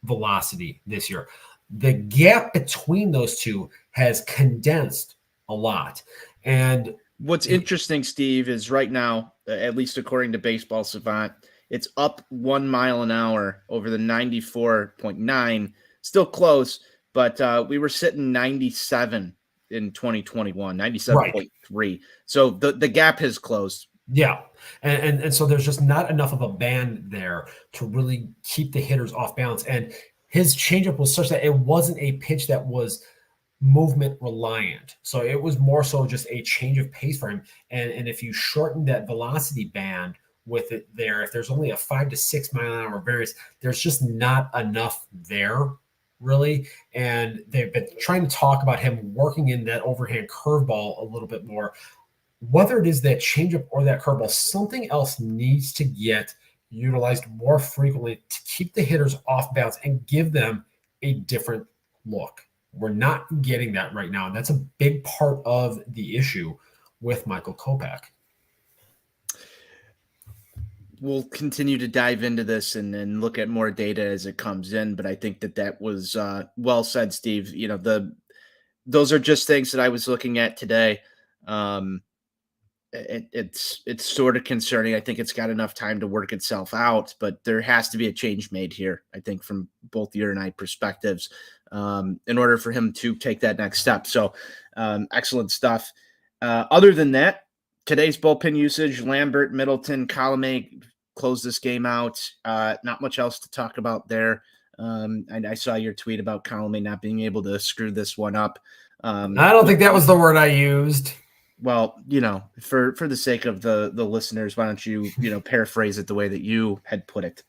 velocity this year. The gap between those two has condensed a lot. And
what's interesting, Steve, is right now, at least according to Baseball Savant, it's up 1 mile an hour over the 94.9, still close. But we were sitting 97 in 2021, 97.3. Right. So the gap has closed.
Yeah. And so there's just not enough of a band there to really keep the hitters off balance. And his changeup was such that it wasn't a pitch that was movement reliant. So it was more so just a change of pace for him. And if you shorten that velocity band with it there, if there's only a 5 to 6 mile an hour variance, there's just not enough there, really. And they've been trying to talk about him working in that overhand curveball a little bit more. Whether it is that changeup or that curveball, something else needs to get utilized more frequently to keep the hitters off balance and give them a different look. We're not getting that right now. And that's a big part of the issue with Michael Kopech.
We'll continue to dive into this and look at more data as it comes in. But I think that was well said, Steve. Those are just things that I was looking at today. It's sort of concerning. I think it's got enough time to work itself out, but there has to be a change made here, I think, from both your and I perspectives, in order for him to take that next step. So excellent stuff. Other than that, today's bullpen usage, Lambert, Middleton, Colomé closed this game out. Not much else to talk about there. And I saw your tweet about Colomé not being able to screw this one up.
I don't think that was the word I used.
Well, for the sake of the listeners, why don't you, paraphrase it the way that you had put it?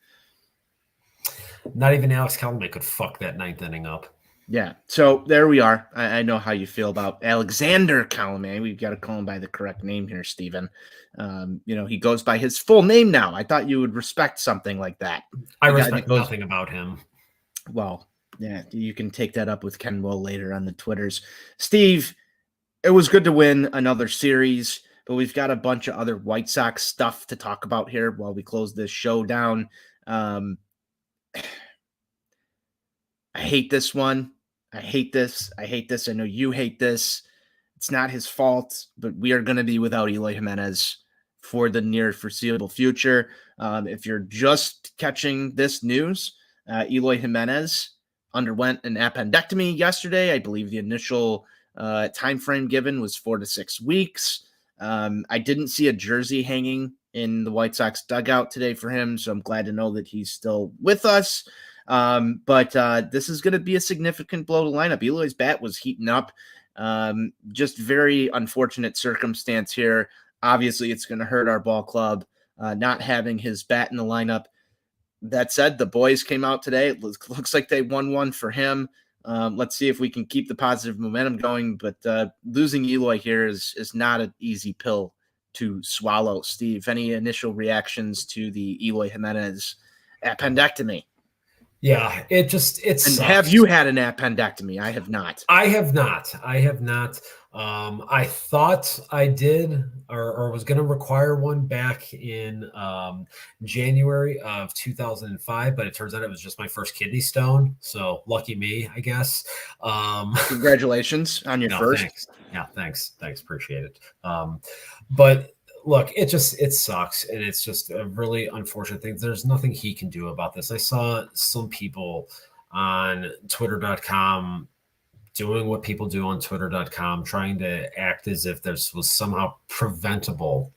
Not even Alex Colomé could fuck that ninth inning up.
Yeah. So there we are. I know how you feel about Alexander Colomé. We've got to call him by the correct name here, Stephen. He goes by his full name now. I thought you would respect something like that.
I respect nothing about him.
Well, yeah, you can take that up with Ken Will later on the Twitters. Steve, it was good to win another series, but we've got a bunch of other White Sox stuff to talk about here while we close this show down. I hate this one. I hate this. I know you hate this. It's not his fault, but we are going to be without Eloy Jimenez for the near foreseeable future. If you're just catching this news, Eloy Jimenez underwent an appendectomy yesterday. I believe the initial time frame given was 4 to 6 weeks. I didn't see a jersey hanging in the White Sox dugout today for him, so I'm glad to know that he's still with us. But this is going to be a significant blow to lineup. Eloy's bat was heating up. Just very unfortunate circumstance here. Obviously, it's going to hurt our ball club not having his bat in the lineup. That said, the boys came out today. It looks like they won one for him. Let's see if we can keep the positive momentum going. But losing Eloy here is not an easy pill to swallow. Steve, any initial reactions to the Eloy Jimenez appendectomy?
Yeah, it sucks.
Have you had an appendectomy? I have not.
I have not. I thought I did or was going to require one back in January of 2005, but it turns out it was just my first kidney stone. So lucky me, I guess.
Congratulations on your first.
Thanks. Yeah, thanks. Appreciate it. But look, it sucks. And it's just a really unfortunate thing. There's nothing he can do about this. I saw some people on twitter.com doing what people do on twitter.com, trying to act as if this was somehow preventable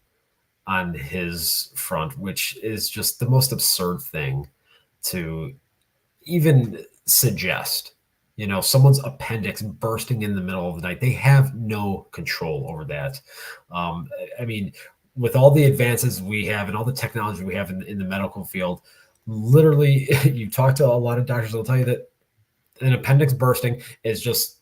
on his front, which is just the most absurd thing to even suggest. Someone's appendix bursting in the middle of the night. They have no control over that. I mean, with all the advances we have and all the technology we have in the medical field, literally, you talk to a lot of doctors, they'll tell you that an appendix bursting is just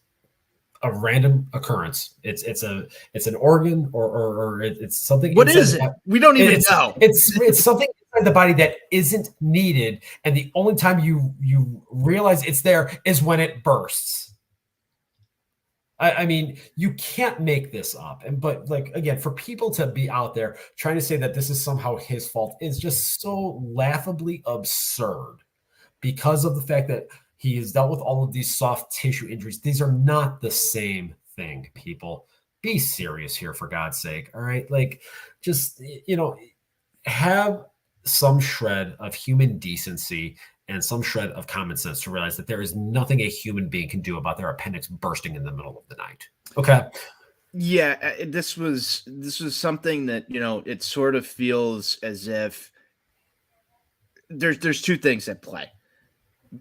a random occurrence. It's an organ or it's something.
What is it? We don't even know.
It's something inside the body that isn't needed, and the only time you realize it's there is when it bursts. I mean, you can't make this up. But again, for people to be out there trying to say that this is somehow his fault is just so laughably absurd because of the fact that he has dealt with all of these soft tissue injuries. These are not the same thing, people. Be serious here, for God's sake. All right. Just, have some shred of human decency and some shred of common sense to realize that there is nothing a human being can do about their appendix bursting in the middle of the night. Okay.
Yeah, this was something that, it sort of feels as if there's two things at play.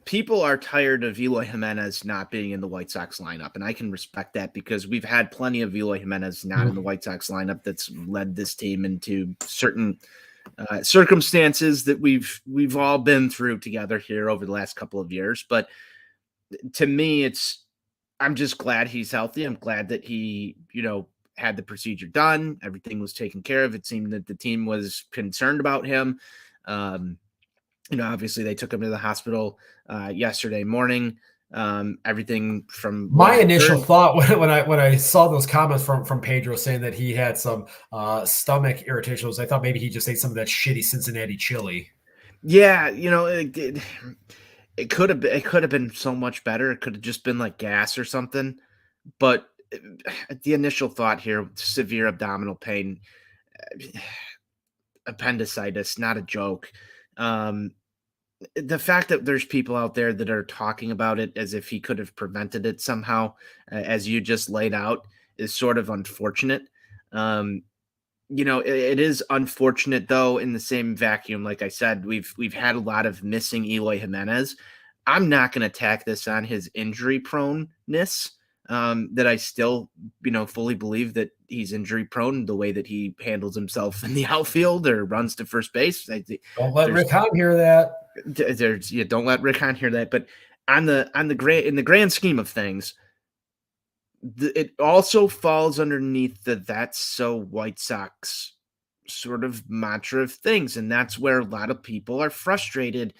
People are tired of Eloy Jimenez not being in the White Sox lineup, and I can respect that because we've had plenty of Eloy Jimenez not in the White Sox lineup that's led this team into certain circumstances that we've all been through together here over the last couple of years. But to me, I'm just glad he's healthy. I'm glad that he, had the procedure done. Everything was taken care of. It seemed that the team was concerned about him. Obviously they took him to the hospital yesterday morning. Everything from
my initial thought when I saw those comments from Pedro saying that he had some stomach irritations, I thought maybe he just ate some of that shitty Cincinnati chili.
Yeah, it could have been so much better. It could have just been like gas or something. But the initial thought here, severe abdominal pain, appendicitis, not a joke. The fact that there's people out there that are talking about it as if he could have prevented it somehow, as you just laid out, is sort of unfortunate. It is unfortunate though in the same vacuum. Like I said, we've had a lot of missing Eloy Jimenez. I'm not going to tack this on his injury proneness. That I still, fully believe that he's injury prone the way that he handles himself in the outfield or runs to first base.
Don't let Rick Hahn hear that.
Don't let Rick Hahn hear that. But in the grand scheme of things, it also falls underneath that's so White Sox sort of mantra of things, and that's where a lot of people are frustrated.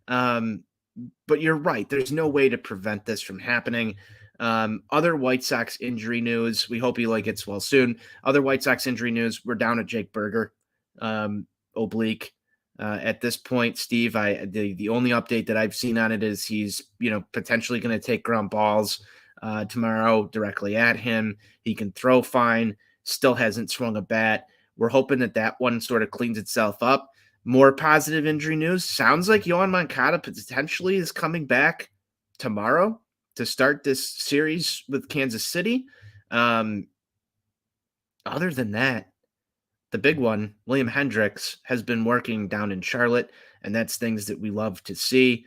But you're right. There's no way to prevent this from happening. Other White Sox injury news. We hope Eloy gets well soon. Other White Sox injury news. We're down to Jake Berger, oblique. At this point, Steve, the only update that I've seen on it is he's potentially going to take ground balls tomorrow directly at him. He can throw fine. Still hasn't swung a bat. We're hoping that one sort of cleans itself up. More positive injury news. Sounds like Yohan Moncada potentially is coming back tomorrow to start this series with Kansas City. Other than that, the big one, William Hendricks, has been working down in Charlotte, and that's things that we love to see.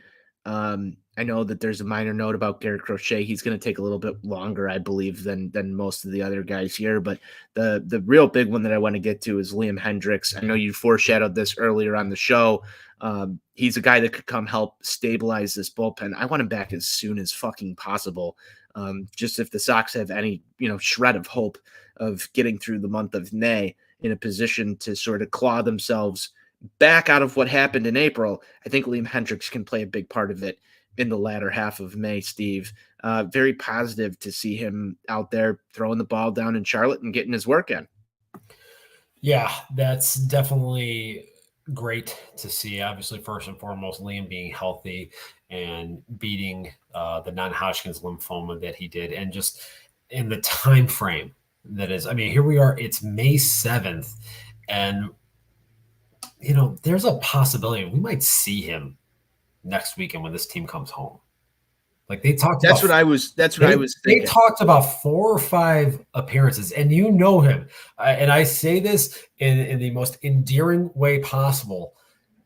I know that there's a minor note about Garrett Crochet. He's going to take a little bit longer, I believe, than most of the other guys here. But the real big one that I want to get to is Liam Hendricks. I know you foreshadowed this earlier on the show. He's a guy that could come help stabilize this bullpen. I want him back as soon as fucking possible. Just if the Sox have any, shred of hope of getting through the month of May in a position to sort of claw themselves back out of what happened in April, I think Liam Hendricks can play a big part of it in the latter half of May, Steve. Very positive to see him out there throwing the ball down in Charlotte and getting his work in.
Yeah, that's definitely great to see. Obviously, first and foremost, Liam being healthy and beating the non-Hodgkin's lymphoma that he did, and just in the time frame that is. I mean, here we are. It's May 7th, and there's a possibility we might see him next weekend when this team comes home. Like they talked
That's what I was thinking.
They talked about 4 or 5 appearances, and you know him. And I say this in the most endearing way possible.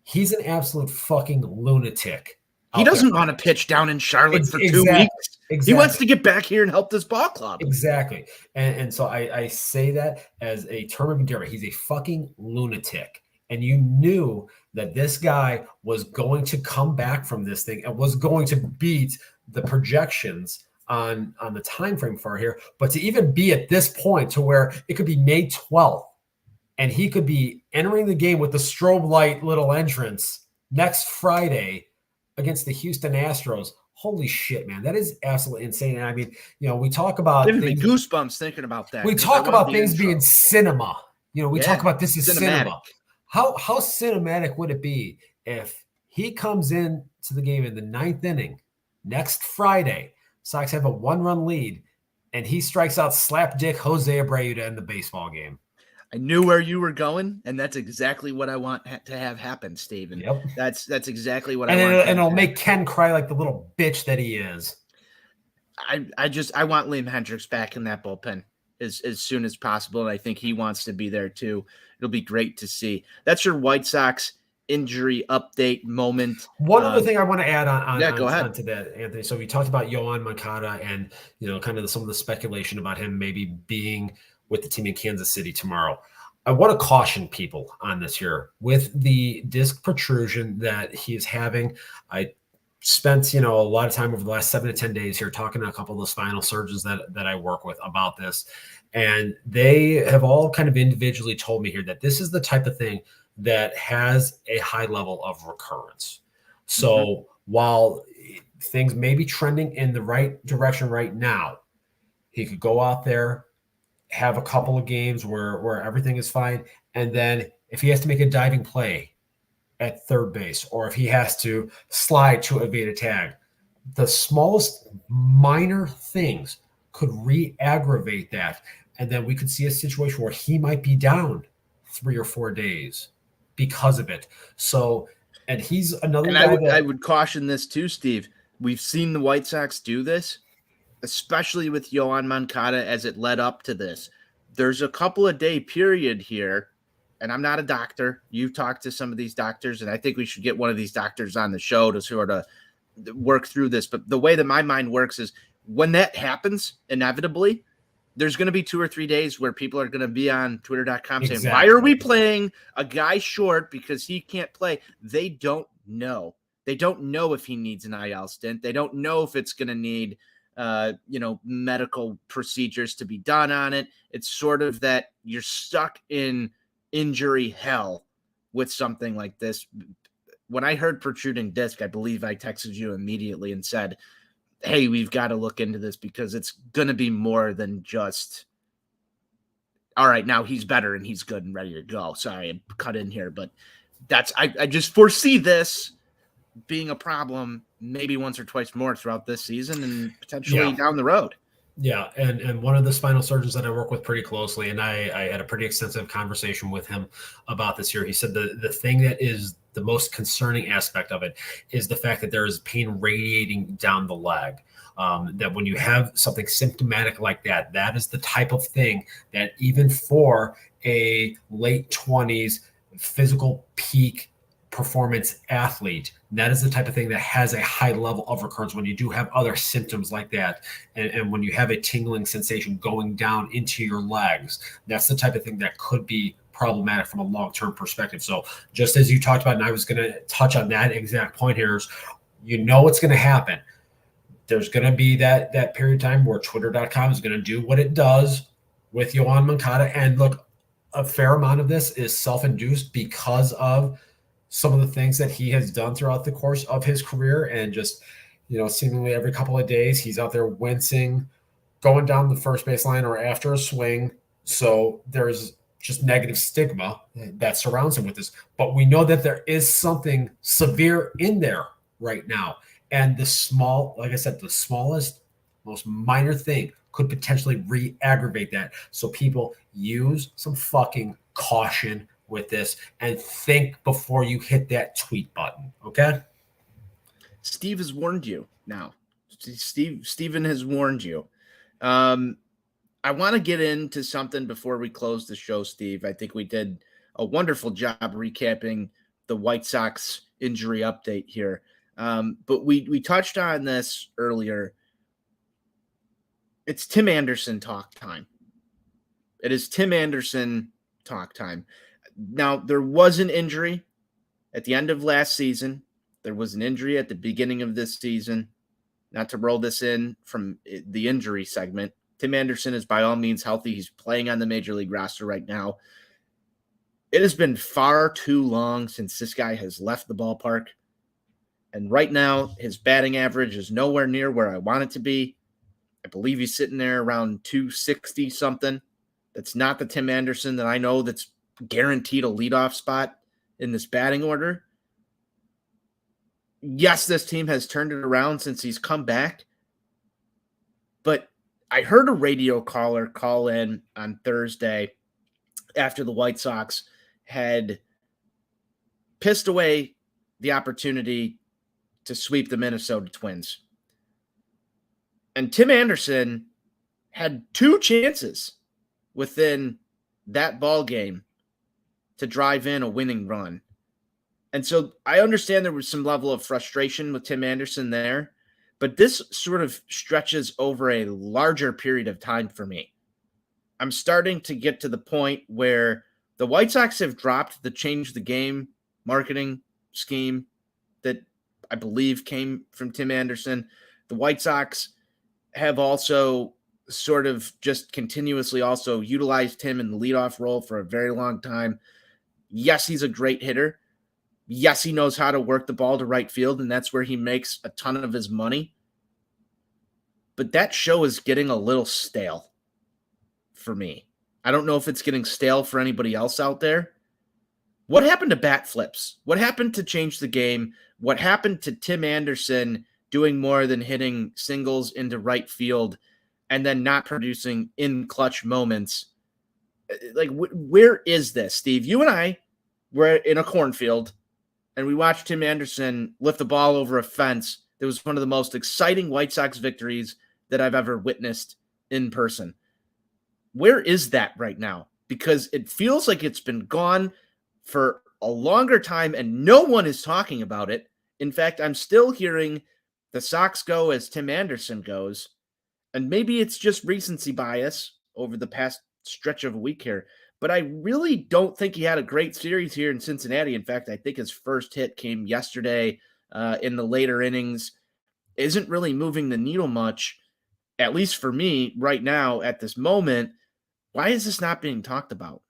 He's an absolute fucking lunatic.
He doesn't want to pitch down in Charlotte for 2 weeks. Exactly. He wants to get back here and help this ball club.
Exactly. And so I say that as a term of endearment. He's a fucking lunatic. And you knew that this guy was going to come back from this thing and was going to beat the projections on the time frame for here. But to even be at this point to where it could be May 12th and he could be entering the game with the strobe light little entrance next Friday against the Houston Astros. Holy shit, man. That is absolutely insane. And I mean, we talk about
giving me goosebumps thinking about that.
We talk about things being cinema. We talk about this is cinema. How cinematic would it be if he comes in to the game in the 9th inning next Friday, Sox have a 1-run lead, and he strikes out slapdick Jose Abreu to end the baseball game?
I knew where you were going, and that's exactly what I want to have happen, Steven.
Yep.
That's exactly what
I want. And it'll make
Ken
cry like the little bitch that he is.
I want Liam Hendricks back in that bullpen as soon as possible, and I think he wants to be there too. It'll be great to see. That's your White Sox injury update moment.
One other thing I want to add
go ahead.
onto that, Anthony. So we talked about Yoan Moncada and kind of some of the speculation about him maybe being with the team in Kansas City tomorrow. I want to caution people on this here with the disc protrusion that he is having. I spent a lot of time over the last 7 to 10 days here talking to a couple of the spinal surgeons that I work with about this, and they have all kind of individually told me here that this is the type of thing that has a high level of recurrence. So while things may be trending in the right direction right now, he could go out there, have a couple of games where everything is fine, and then if he has to make a diving play at third base, or if he has to slide to evade a tag, the smallest minor things could re-aggravate that. And then we could see a situation where he might be down 3 or 4 days because of it. So, and he's another guy
I would caution this too, Steve. We've seen the White Sox do this, especially with Yoan Moncada as it led up to this. There's a couple of day period here, and I'm not a doctor. You've talked to some of these doctors, and I think we should get one of these doctors on the show to sort of work through this. But the way that my mind works is when that happens, inevitably, there's going to be 2 or 3 days where people are going to be on twitter.com saying, why are we playing a guy short because he can't play? They don't know. They don't know if he needs an IL stint. They don't know if it's going to need medical procedures to be done on it. It's sort of that you're stuck in injury hell with something like this. When I heard protruding disc, I believe I texted you immediately and said, hey, we've got to look into this because it's going to be more than just, all right, now he's better and he's good and ready to go. Sorry, I cut in here, but I just foresee this being a problem maybe once or twice more throughout this season and potentially down the road.
Yeah, and one of the spinal surgeons that I work with pretty closely, and I had a pretty extensive conversation with him about this here. He said the thing that is the most concerning aspect of it is the fact that there is pain radiating down the leg. That when you have something symptomatic like that, that is the type of thing that even for a late 20s physical peak performance athlete. That is the type of thing that has a high level of recurrence when you do have other symptoms like that. And when you have a tingling sensation going down into your legs, that's the type of thing that could be problematic from a long-term perspective. So just as you talked about, and I was going to touch on that exact point here, is what's going to happen. There's going to be that period of time where Twitter.com is going to do what it does with Yoan Moncada. And look, a fair amount of this is self-induced because of some of the things that he has done throughout the course of his career. And just, seemingly every couple of days, he's out there wincing, going down the first baseline or after a swing. So there's just negative stigma that surrounds him with this. But we know that there is something severe in there right now. And the smallest, most minor thing could potentially re-aggravate that. So people, use some fucking caution with this and think before you hit that tweet button. Okay?
Steve has warned you now. Steven has warned you. I want to get into something before we close the show, Steve. I think we did a wonderful job recapping the White Sox injury update here. But we touched on this earlier. It's Tim Anderson talk time. It is Tim Anderson talk time. Now, there was an injury at the end of last season. There was an injury at the beginning of this season. Not to roll this in from the injury segment. Tim Anderson is by all means healthy. He's playing on the Major League roster right now. It has been far too long since this guy has left the ballpark. And right now, his batting average is nowhere near where I want it to be. I believe he's sitting there around 260 something. That's not the Tim Anderson that I know that's guaranteed a leadoff spot in this batting order. Yes, this team has turned it around since he's come back. But I heard a radio caller call in on Thursday after the White Sox had pissed away the opportunity to sweep the Minnesota Twins. And Tim Anderson had 2 chances within that ball game to drive in a winning run. And so I understand there was some level of frustration with Tim Anderson there, but this sort of stretches over a larger period of time for me. I'm starting to get to the point where the White Sox have dropped the change the game marketing scheme that I believe came from Tim Anderson. The White Sox have also sort of just continuously also utilized him in the leadoff role for a very long time. Yes, he's a great hitter. Yes, he knows how to work the ball to right field, and that's where he makes a ton of his money. But that show is getting a little stale for me. I don't know if it's getting stale for anybody else out there. What happened to bat flips? What happened to change the game? What happened to Tim Anderson doing more than hitting singles into right field and then not producing in clutch moments? Like, where is this, Steve? You and I were in a cornfield and we watched Tim Anderson lift the ball over a fence. It was one of the most exciting White Sox victories that I've ever witnessed in person. Where is that right now? Because it feels like it's been gone for a longer time and no one is talking about it. In fact, I'm still hearing the Sox go as Tim Anderson goes. And maybe it's just recency bias over the past stretch of a week here. But I really don't think he had a great series here in Cincinnati. In fact, I think his first hit came yesterday in the later innings. Isn't really moving the needle much, at least for me right now at this moment. Why is this not being talked about?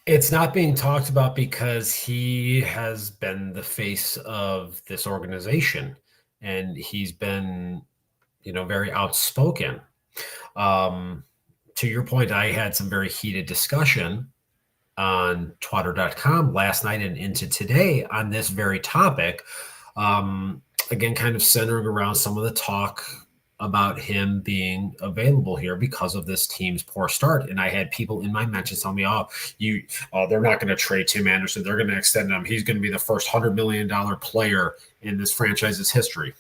It's not being talked about because he has been the face of this organization and he's been, very outspoken. To your point, I had some very heated discussion on Twitter.com last night and into today on this very topic. Again, kind of centering around some of the talk about him being available here because of this team's poor start. And I had people in my mentions tell me, they're not going to trade Tim Anderson. They're going to extend him. He's going to be the first $100 million player in this franchise's history.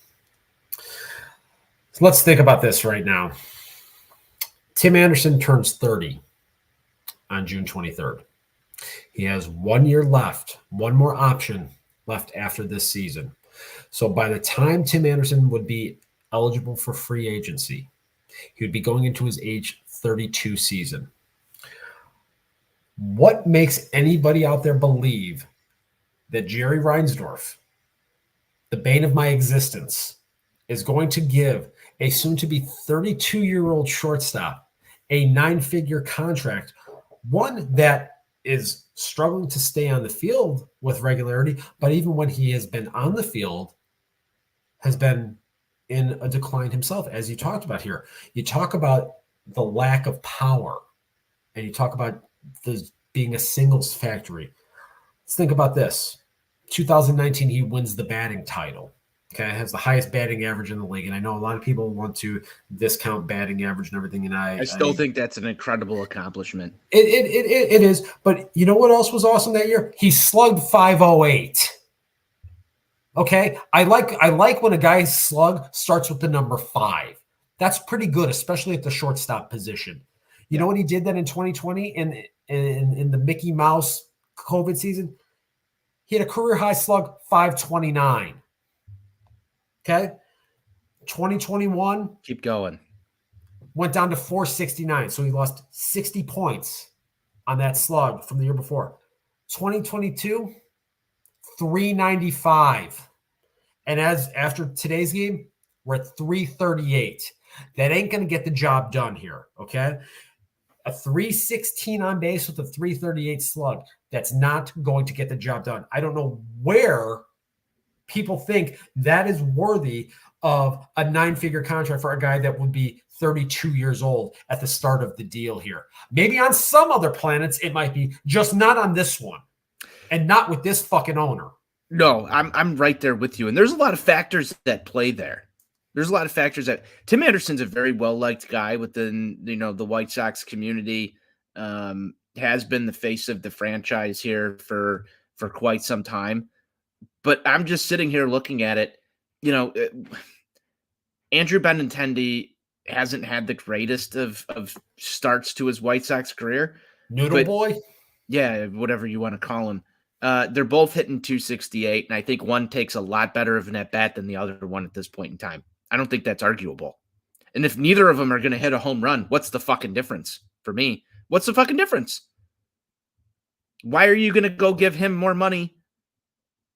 So let's think about this right now. Tim Anderson turns 30 on June 23rd. He has 1 year left, one more option left after this season. So by the time Tim Anderson would be eligible for free agency, he would be going into his age 32 season. What makes anybody out there believe that Jerry Reinsdorf, the bane of my existence, is going to give a soon-to-be 32-year-old shortstop a 9-figure contract, one that is struggling to stay on the field with regularity, but even when he has been on the field, has been in a decline himself, as you talked about here. You talk about the lack of power, and you talk about being a singles factory. Let's think about this. 2019, he wins the batting title. Okay, has the highest batting average in the league. And I know a lot of people want to discount batting average and everything. And I
still think that's an incredible accomplishment.
It is. But you know what else was awesome that year? He slugged .508. Okay, I like when a guy's slug starts with the number 5. That's pretty good, especially at the shortstop position. You know what he did then in 2020 in the Mickey Mouse COVID season? He had a career high slug .529. Okay, 2021.
Keep going.
Went down to .469, so he lost 60 points on that slug from the year before. 2022, .395, and after today's game, we're at .338. That ain't going to get the job done here. Okay, a .316 on base with a .338 slug. That's not going to get the job done. I don't know where people think that is worthy of a 9-figure contract for a guy that would be 32 years old at the start of the deal here. Maybe on some other planets it might be, just not on this one, and not with this fucking owner.
No, I'm right there with you. And there's a lot of factors that play there. There's a lot of factors that Tim Anderson's a very well-liked guy within, the White Sox community. Has been the face of the franchise here for quite some time. But I'm just sitting here looking at it. Andrew Benintendi hasn't had the greatest of starts to his White Sox career.
Noodle boy?
Yeah, whatever you want to call him. They're both hitting .268, and I think one takes a lot better of an at-bat than the other one at this point in time. I don't think that's arguable. And if neither of them are going to hit a home run, what's the fucking difference for me? What's the fucking difference? Why are you going to go give him more money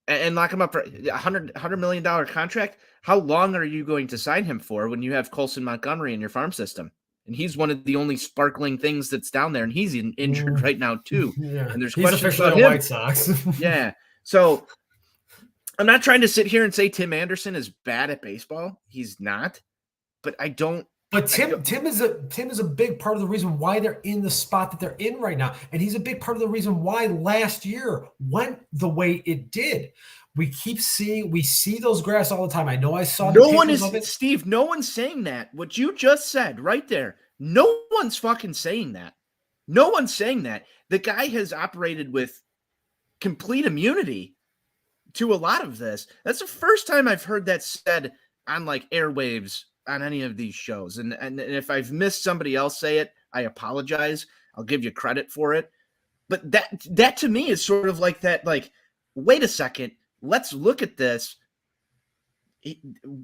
and lock him up for a $100 million contract? How long are you going to sign him for when you have Colson Montgomery in your farm system? And he's one of the only sparkling things that's down there, and he's injured right now too.
Yeah.
And there's
he's
questions
officially
about
a
him.
White Sox.
Yeah. So I'm not trying to sit here and say Tim Anderson is bad at baseball. He's not. But I don't.
But Tim is a big part of the reason why they're in the spot that they're in right now. And he's a big part of the reason why last year went the way it did. We see those graphs all the time. I know I saw
no one is Steve, no one's saying that. What you just said right there. No one's fucking saying that. No one's saying that. The guy has operated with complete immunity to a lot of this. That's the first time I've heard that said on like airwaves on any of these shows. And if I've missed somebody else say it, I apologize. I'll give you credit for it. But that to me is sort of like that, like, wait a second, let's look at this.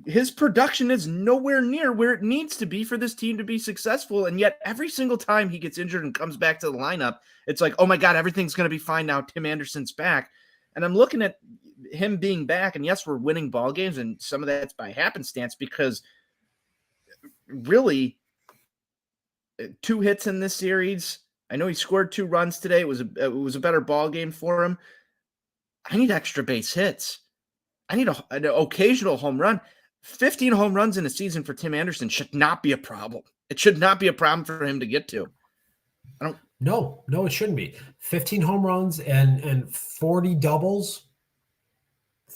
His production is nowhere near where it needs to be for this team to be successful. And yet every single time he gets injured and comes back to the lineup, it's like, oh my God, everything's going to be fine now. Tim Anderson's back. And I'm looking at him being back. And yes, we're winning ball games. And some of that's by happenstance because really 2 hits in this series. I know he scored 2 runs today. It was a better ball game for him. I need extra base hits. I need an occasional home run. 15 home runs in a season for Tim Anderson should not be a problem. It should not be a problem for him to get to.
No, it shouldn't be. 15 home runs and 40 doubles.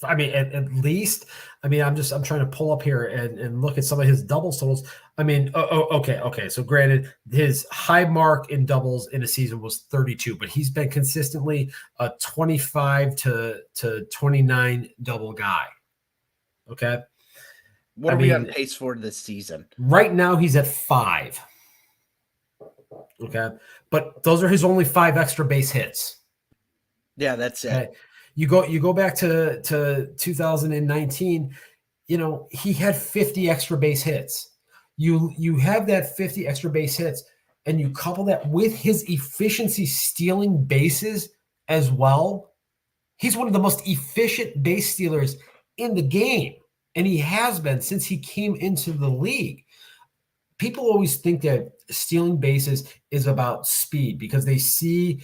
I mean, at least. I mean, I'm trying to pull up here and look at some of his doubles totals. I mean, okay. So granted, his high mark in doubles in a season was 32, but he's been consistently a 25 to 29 double guy. Okay.
What are we on pace for this season?
Right now, he's at 5. Okay. But those are his only 5 extra base hits.
Yeah, that's it.
Okay. You go back to 2019, he had 50 extra base hits. You have that 50 extra base hits, and you couple that with his efficiency stealing bases as well. He's one of the most efficient base stealers in the game, and he has been since he came into the league. People always think that stealing bases is about speed because they see,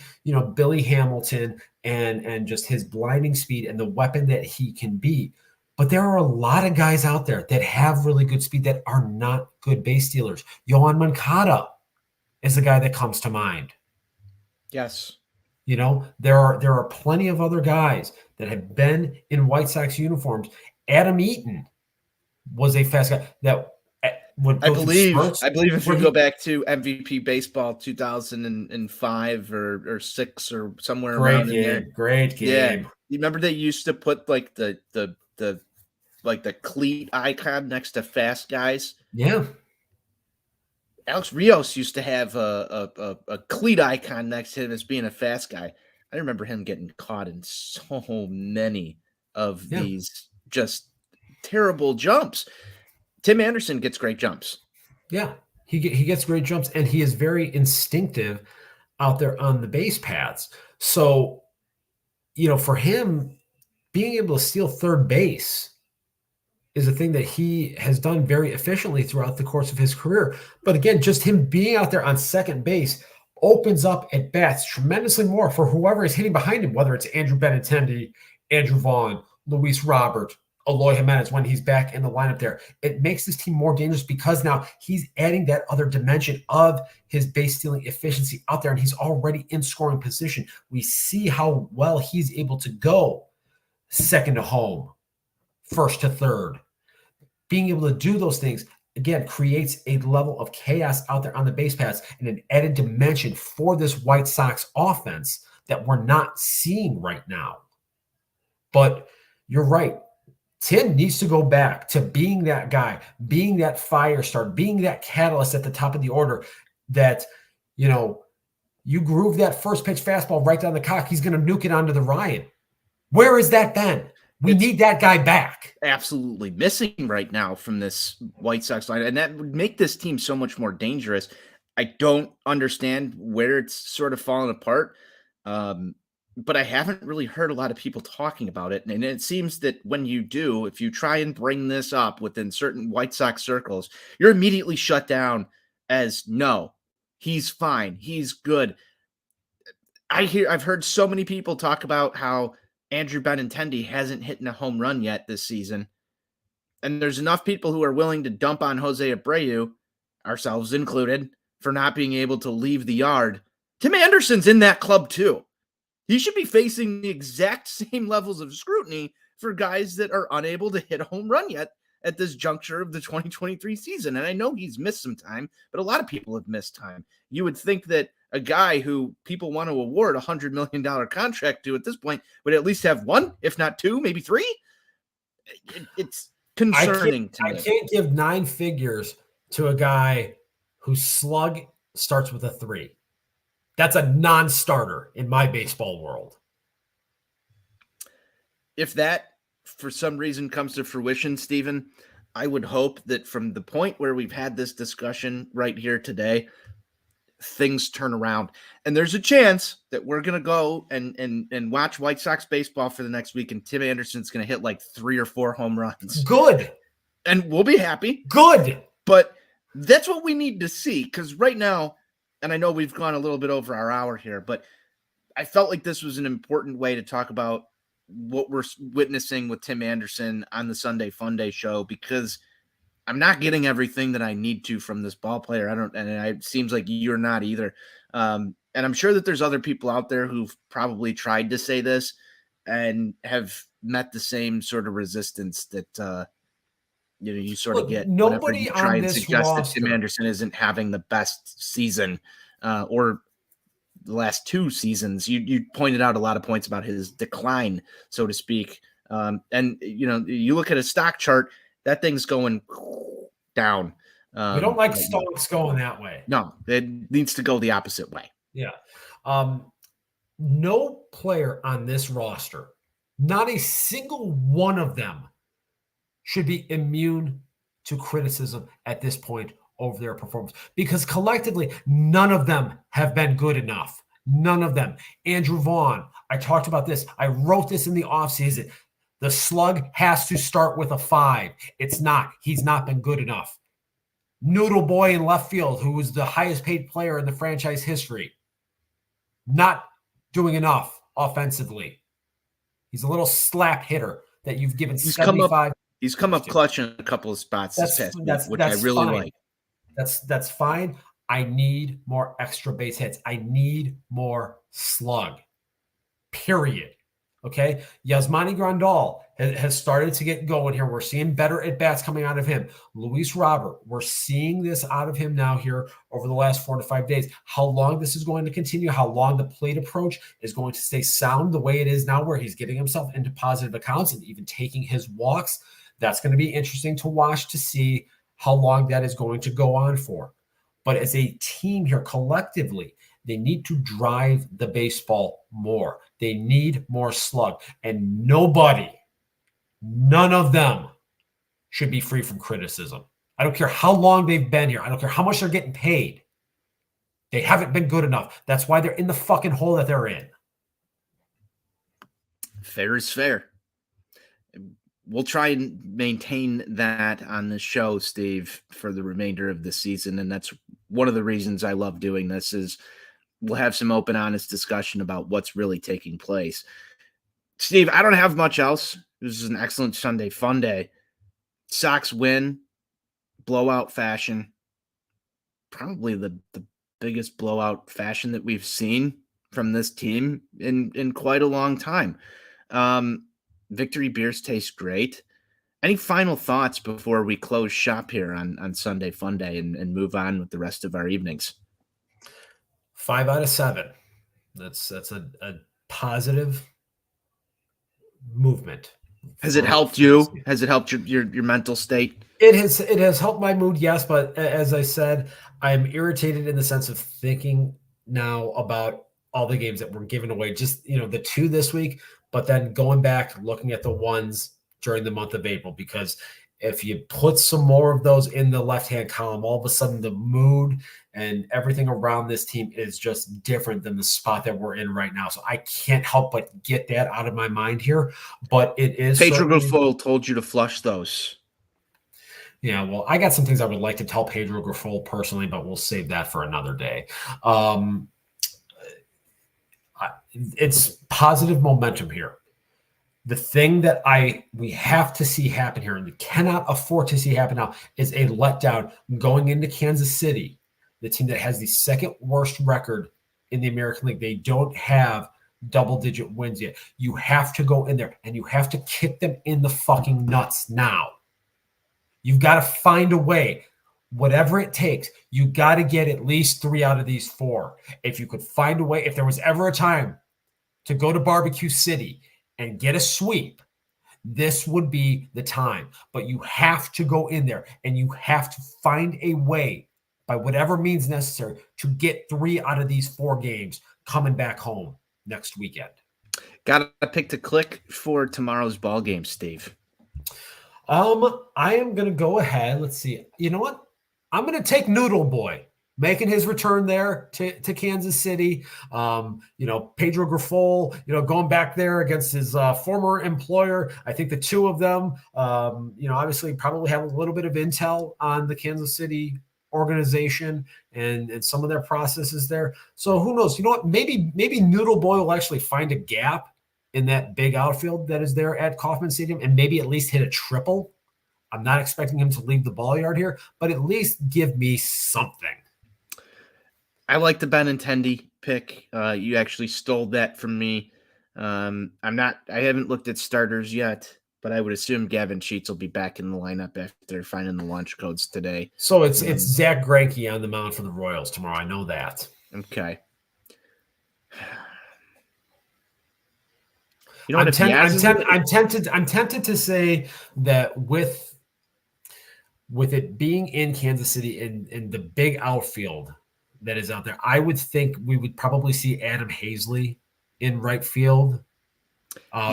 Billy Hamilton and just his blinding speed and the weapon that he can be. But there are a lot of guys out there that have really good speed that are not good base stealers. Yohan Moncada is the guy that comes to mind.
Yes.
There are plenty of other guys that have been in White Sox uniforms. Adam Eaton was a fast guy that would go through spurts.
I believe if you go back to MVP baseball 2005 or 6 or somewhere around in there.
Great game.
Yeah. You remember they used to put like the cleat icon next to fast guys?
Yeah.
Alex Rios used to have a cleat icon next to him as being a fast guy. I remember him getting caught in so many of these just terrible jumps. Tim Anderson gets great jumps.
Yeah, he gets great jumps, and he is very instinctive out there on the base paths. So, for him, being able to steal third base is a thing that he has done very efficiently throughout the course of his career. But again, just him being out there on second base opens up at bats tremendously more for whoever is hitting behind him, whether it's Andrew Benintendi, Andrew Vaughn, Luis Robert, Eloy Jimenez when he's back in the lineup there. It makes this team more dangerous because now he's adding that other dimension of his base stealing efficiency out there, and he's already in scoring position. We see how well he's able to go second to home, first to third. Being able to do those things, again, creates a level of chaos out there on the base paths and an added dimension for this White Sox offense that we're not seeing right now. But you're right. Tim needs to go back to being that guy, being that fire start, being that catalyst at the top of the order that, you groove that first pitch fastball right down the cock, he's going to nuke it onto the Ryan. Where has that been? We need that guy back.
Absolutely missing right now from this White Sox line, and that would make this team so much more dangerous. I don't understand where it's sort of fallen apart. But I haven't really heard a lot of people talking about it. And it seems that when you do, if you try and bring this up within certain White Sox circles, you're immediately shut down as no, he's fine. He's good. I've heard so many people talk about how Andrew Benintendi hasn't hit a home run yet this season. And there's enough people who are willing to dump on Jose Abreu, ourselves included, for not being able to leave the yard. Tim Anderson's in that club too. He should be facing the exact same levels of scrutiny for guys that are unable to hit a home run yet at this juncture of the 2023 season. And I know he's missed some time, but a lot of people have missed time. You would think that a guy who people want to award $100 million contract to at this point would at least have one, if not two, maybe three. It's concerning to me.
I can't give 9 figures to a guy whose slug starts with a 3. That's a non-starter in my baseball world.
If that, for some reason, comes to fruition, Stephen, I would hope that from the point where we've had this discussion right here today, things turn around. And there's a chance that we're going to go and watch White Sox baseball for the next week, and Tim Anderson's going to hit like 3 or 4 home runs.
Good.
And we'll be happy.
Good.
But that's what we need to see, because right now, and I know we've gone a little bit over our hour here, but I felt like this was an important way to talk about what we're witnessing with Tim Anderson on the Sunday Funday show, because I'm not getting everything that I need to from this ball player. And it seems like you're not either. And I'm sure that there's other people out there who've probably tried to say this and have met the same sort of resistance that, you sort of get.
Nobody
you try
on
and
this
suggest
roster,
that Tim Anderson isn't having the best season or the last 2 seasons. You pointed out a lot of points about his decline, so to speak. And you look at a stock chart, that thing's going down.
We don't like
But yeah,
stonks going that way.
no, it needs to go the opposite way.
Yeah. No player on this roster, not a single one of them, should be immune to criticism at this point over their performance, because collectively, none of them have been good enough. None of them. Andrew Vaughn, I talked about this. I wrote this in the offseason. The slug has to start with a 5. It's not. He's not been good enough. Noodle Boy in left field, who was the highest paid player in the franchise history, not doing enough offensively. He's a little slap hitter that you've given 75.
He's come up clutch in a couple of spots this past week, which I really like.
That's fine. I need more extra base hits. I need more slug. Period. Okay. Yasmani Grandal has started to get going here. We're seeing better at bats coming out of him. Luis Robert, we're seeing this out of him now here over the last 4 to 5 days. How long this is going to continue, how long the plate approach is going to stay sound the way it is now, where he's getting himself into positive accounts and even taking his walks. That's going to be interesting to watch, to see how long that is going to go on for. But as a team here, collectively, they need to drive the baseball more. They need more slug. And none of them should be free from criticism. I don't care how long they've been here. I don't care how much they're getting paid. They haven't been good enough. That's why they're in the fucking hole that they're in.
Fair is fair. We'll try and maintain that on the show, Steve, for the remainder of the season. And that's one of the reasons I love doing this, is we'll have some open, honest discussion about what's really taking place. Steve, I don't have much else. This is an excellent Sunday fun day. Sox win, blowout fashion. Probably the biggest blowout fashion that we've seen from this team in quite a long time. Victory beers taste great. Any final thoughts before we close shop here on Sunday Fun Day and move on with the rest of our evenings?
5 out of 7. That's a positive movement.
Has it helped you? Has it helped your mental state?
It has helped my mood, yes. But as I said, I'm irritated in the sense of thinking now about all the games that were given away. Just, the 2 this week, but then going back, looking at the ones during the month of April, because if you put some more of those in the left-hand column, all of a sudden the mood and everything around this team is just different than the spot that we're in right now. So I can't help but get that out of my mind here. But it is.
Pedro Grifol told you to flush those.
Yeah, well, I got some things I would like to tell Pedro Grifol personally, but we'll save that for another day. It's positive momentum here. The thing that we have to see happen here, and we cannot afford to see happen now, is a letdown going into Kansas City, the team that has the second worst record in the American League. They don't have double-digit wins yet. You have to go in there, and you have to kick them in the fucking nuts now. You've got to find a way. Whatever it takes, you got to get at least 3 out of these 4. If you could find a way, if there was ever a time to go to Barbecue City and get a sweep, this would be the time. But you have to go in there and you have to find a way, by whatever means necessary, to get 3 out of these 4 games coming back home next weekend.
Got a pick to click for tomorrow's ball game, Steve?
I am going to go ahead. Let's see. You know what? I'm going to take Noodle Boy, making his return there to Kansas City. Pedro Grifol, going back there against his former employer. I think the 2 of them, obviously probably have a little bit of intel on the Kansas City organization and some of their processes there. So who knows? You know what? Maybe Noodle Boy will actually find a gap in that big outfield that is there at Kauffman Stadium and maybe at least hit a triple. I'm not expecting him to leave the ball yard here, but at least give me something.
I like the Benintendi pick. You actually stole that from me. I haven't looked at starters yet, but I would assume Gavin Sheets will be back in the lineup after finding the launch codes today.
So it's Zach Greinke on the mound for the Royals tomorrow. I know that.
Okay.
I'm tempted to say that with with it being in Kansas City in the big outfield that is out there, I would think we would probably see Adam Hazley in right field.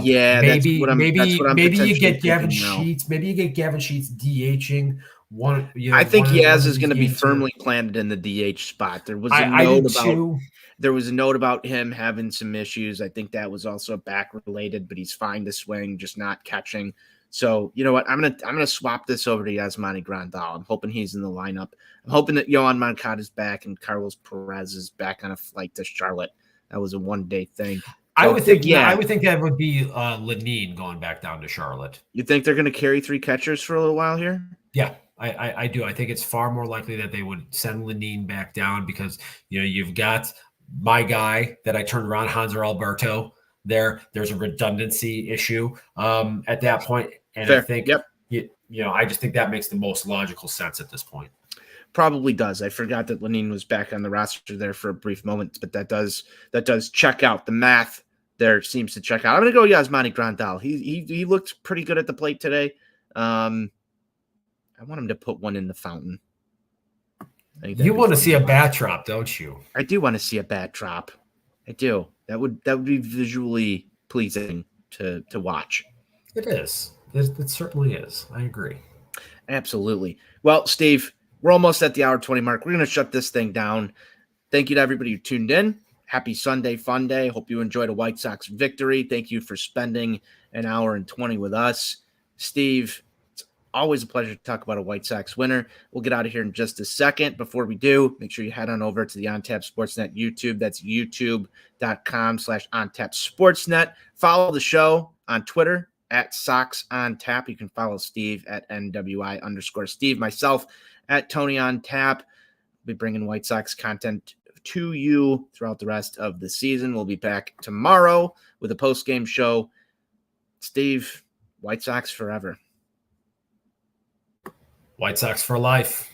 Yeah, that's what I'm
Maybe you
potentially
get Gavin
thinking now.
Sheets. Maybe you get Gavin Sheets DHing one.
I think
One
Yaz
of
is
these
going to be
games here.
firmly planted in the DH spot.
I do too.
There was a note about him having some issues. I think that was also back related, but he's fine to swing, just not catching. So you know what? I'm gonna swap this over to Yasmani Grandal. I'm hoping he's in the lineup. I'm hoping that Yohan Moncada's back and Carlos Perez is back on a flight to Charlotte. That was a one-day thing. So
I would think that would be Lenine going back down to Charlotte.
You think they're going to carry 3 catchers for a little while here?
Yeah, I do. I think it's far more likely that they would send Lenine back down because you've got my guy that I turned around, Hanser Alberto. There's a redundancy issue at that point, and
Fair.
I think
Yep.
I just think that makes the most logical sense at this point.
Probably does. I forgot that Lenine was back on the roster there for a brief moment, but that does check out. The math there seems to check out. I'm going to go Yasmani Grandal. He looked pretty good at the plate today. I want him to put one in the fountain.
You want to see a bat drop, don't you?
I do want to see a bat drop. I do. That would be visually pleasing to watch.
It is. It certainly is. I agree.
Absolutely. Well, Steve, we're almost at the hour 20 mark. We're going to shut this thing down. Thank you to everybody who tuned in. Happy Sunday, fun day. Hope you enjoyed a White Sox victory. Thank you for spending an hour and 20 with us. Steve, it's always a pleasure to talk about a White Sox winner. We'll get out of here in just a second. Before we do, make sure you head on over to the On Tap Sportsnet YouTube. That's youtube.com/OnTapSportsnet. Follow the show on Twitter at Sox On Tap. You can follow Steve at NWI_Steve. Myself at Tony On Tap. We'll be bringing White Sox content to you throughout the rest of the season. We'll be back tomorrow with a post-game show. Steve, White Sox forever.
White Sox for life.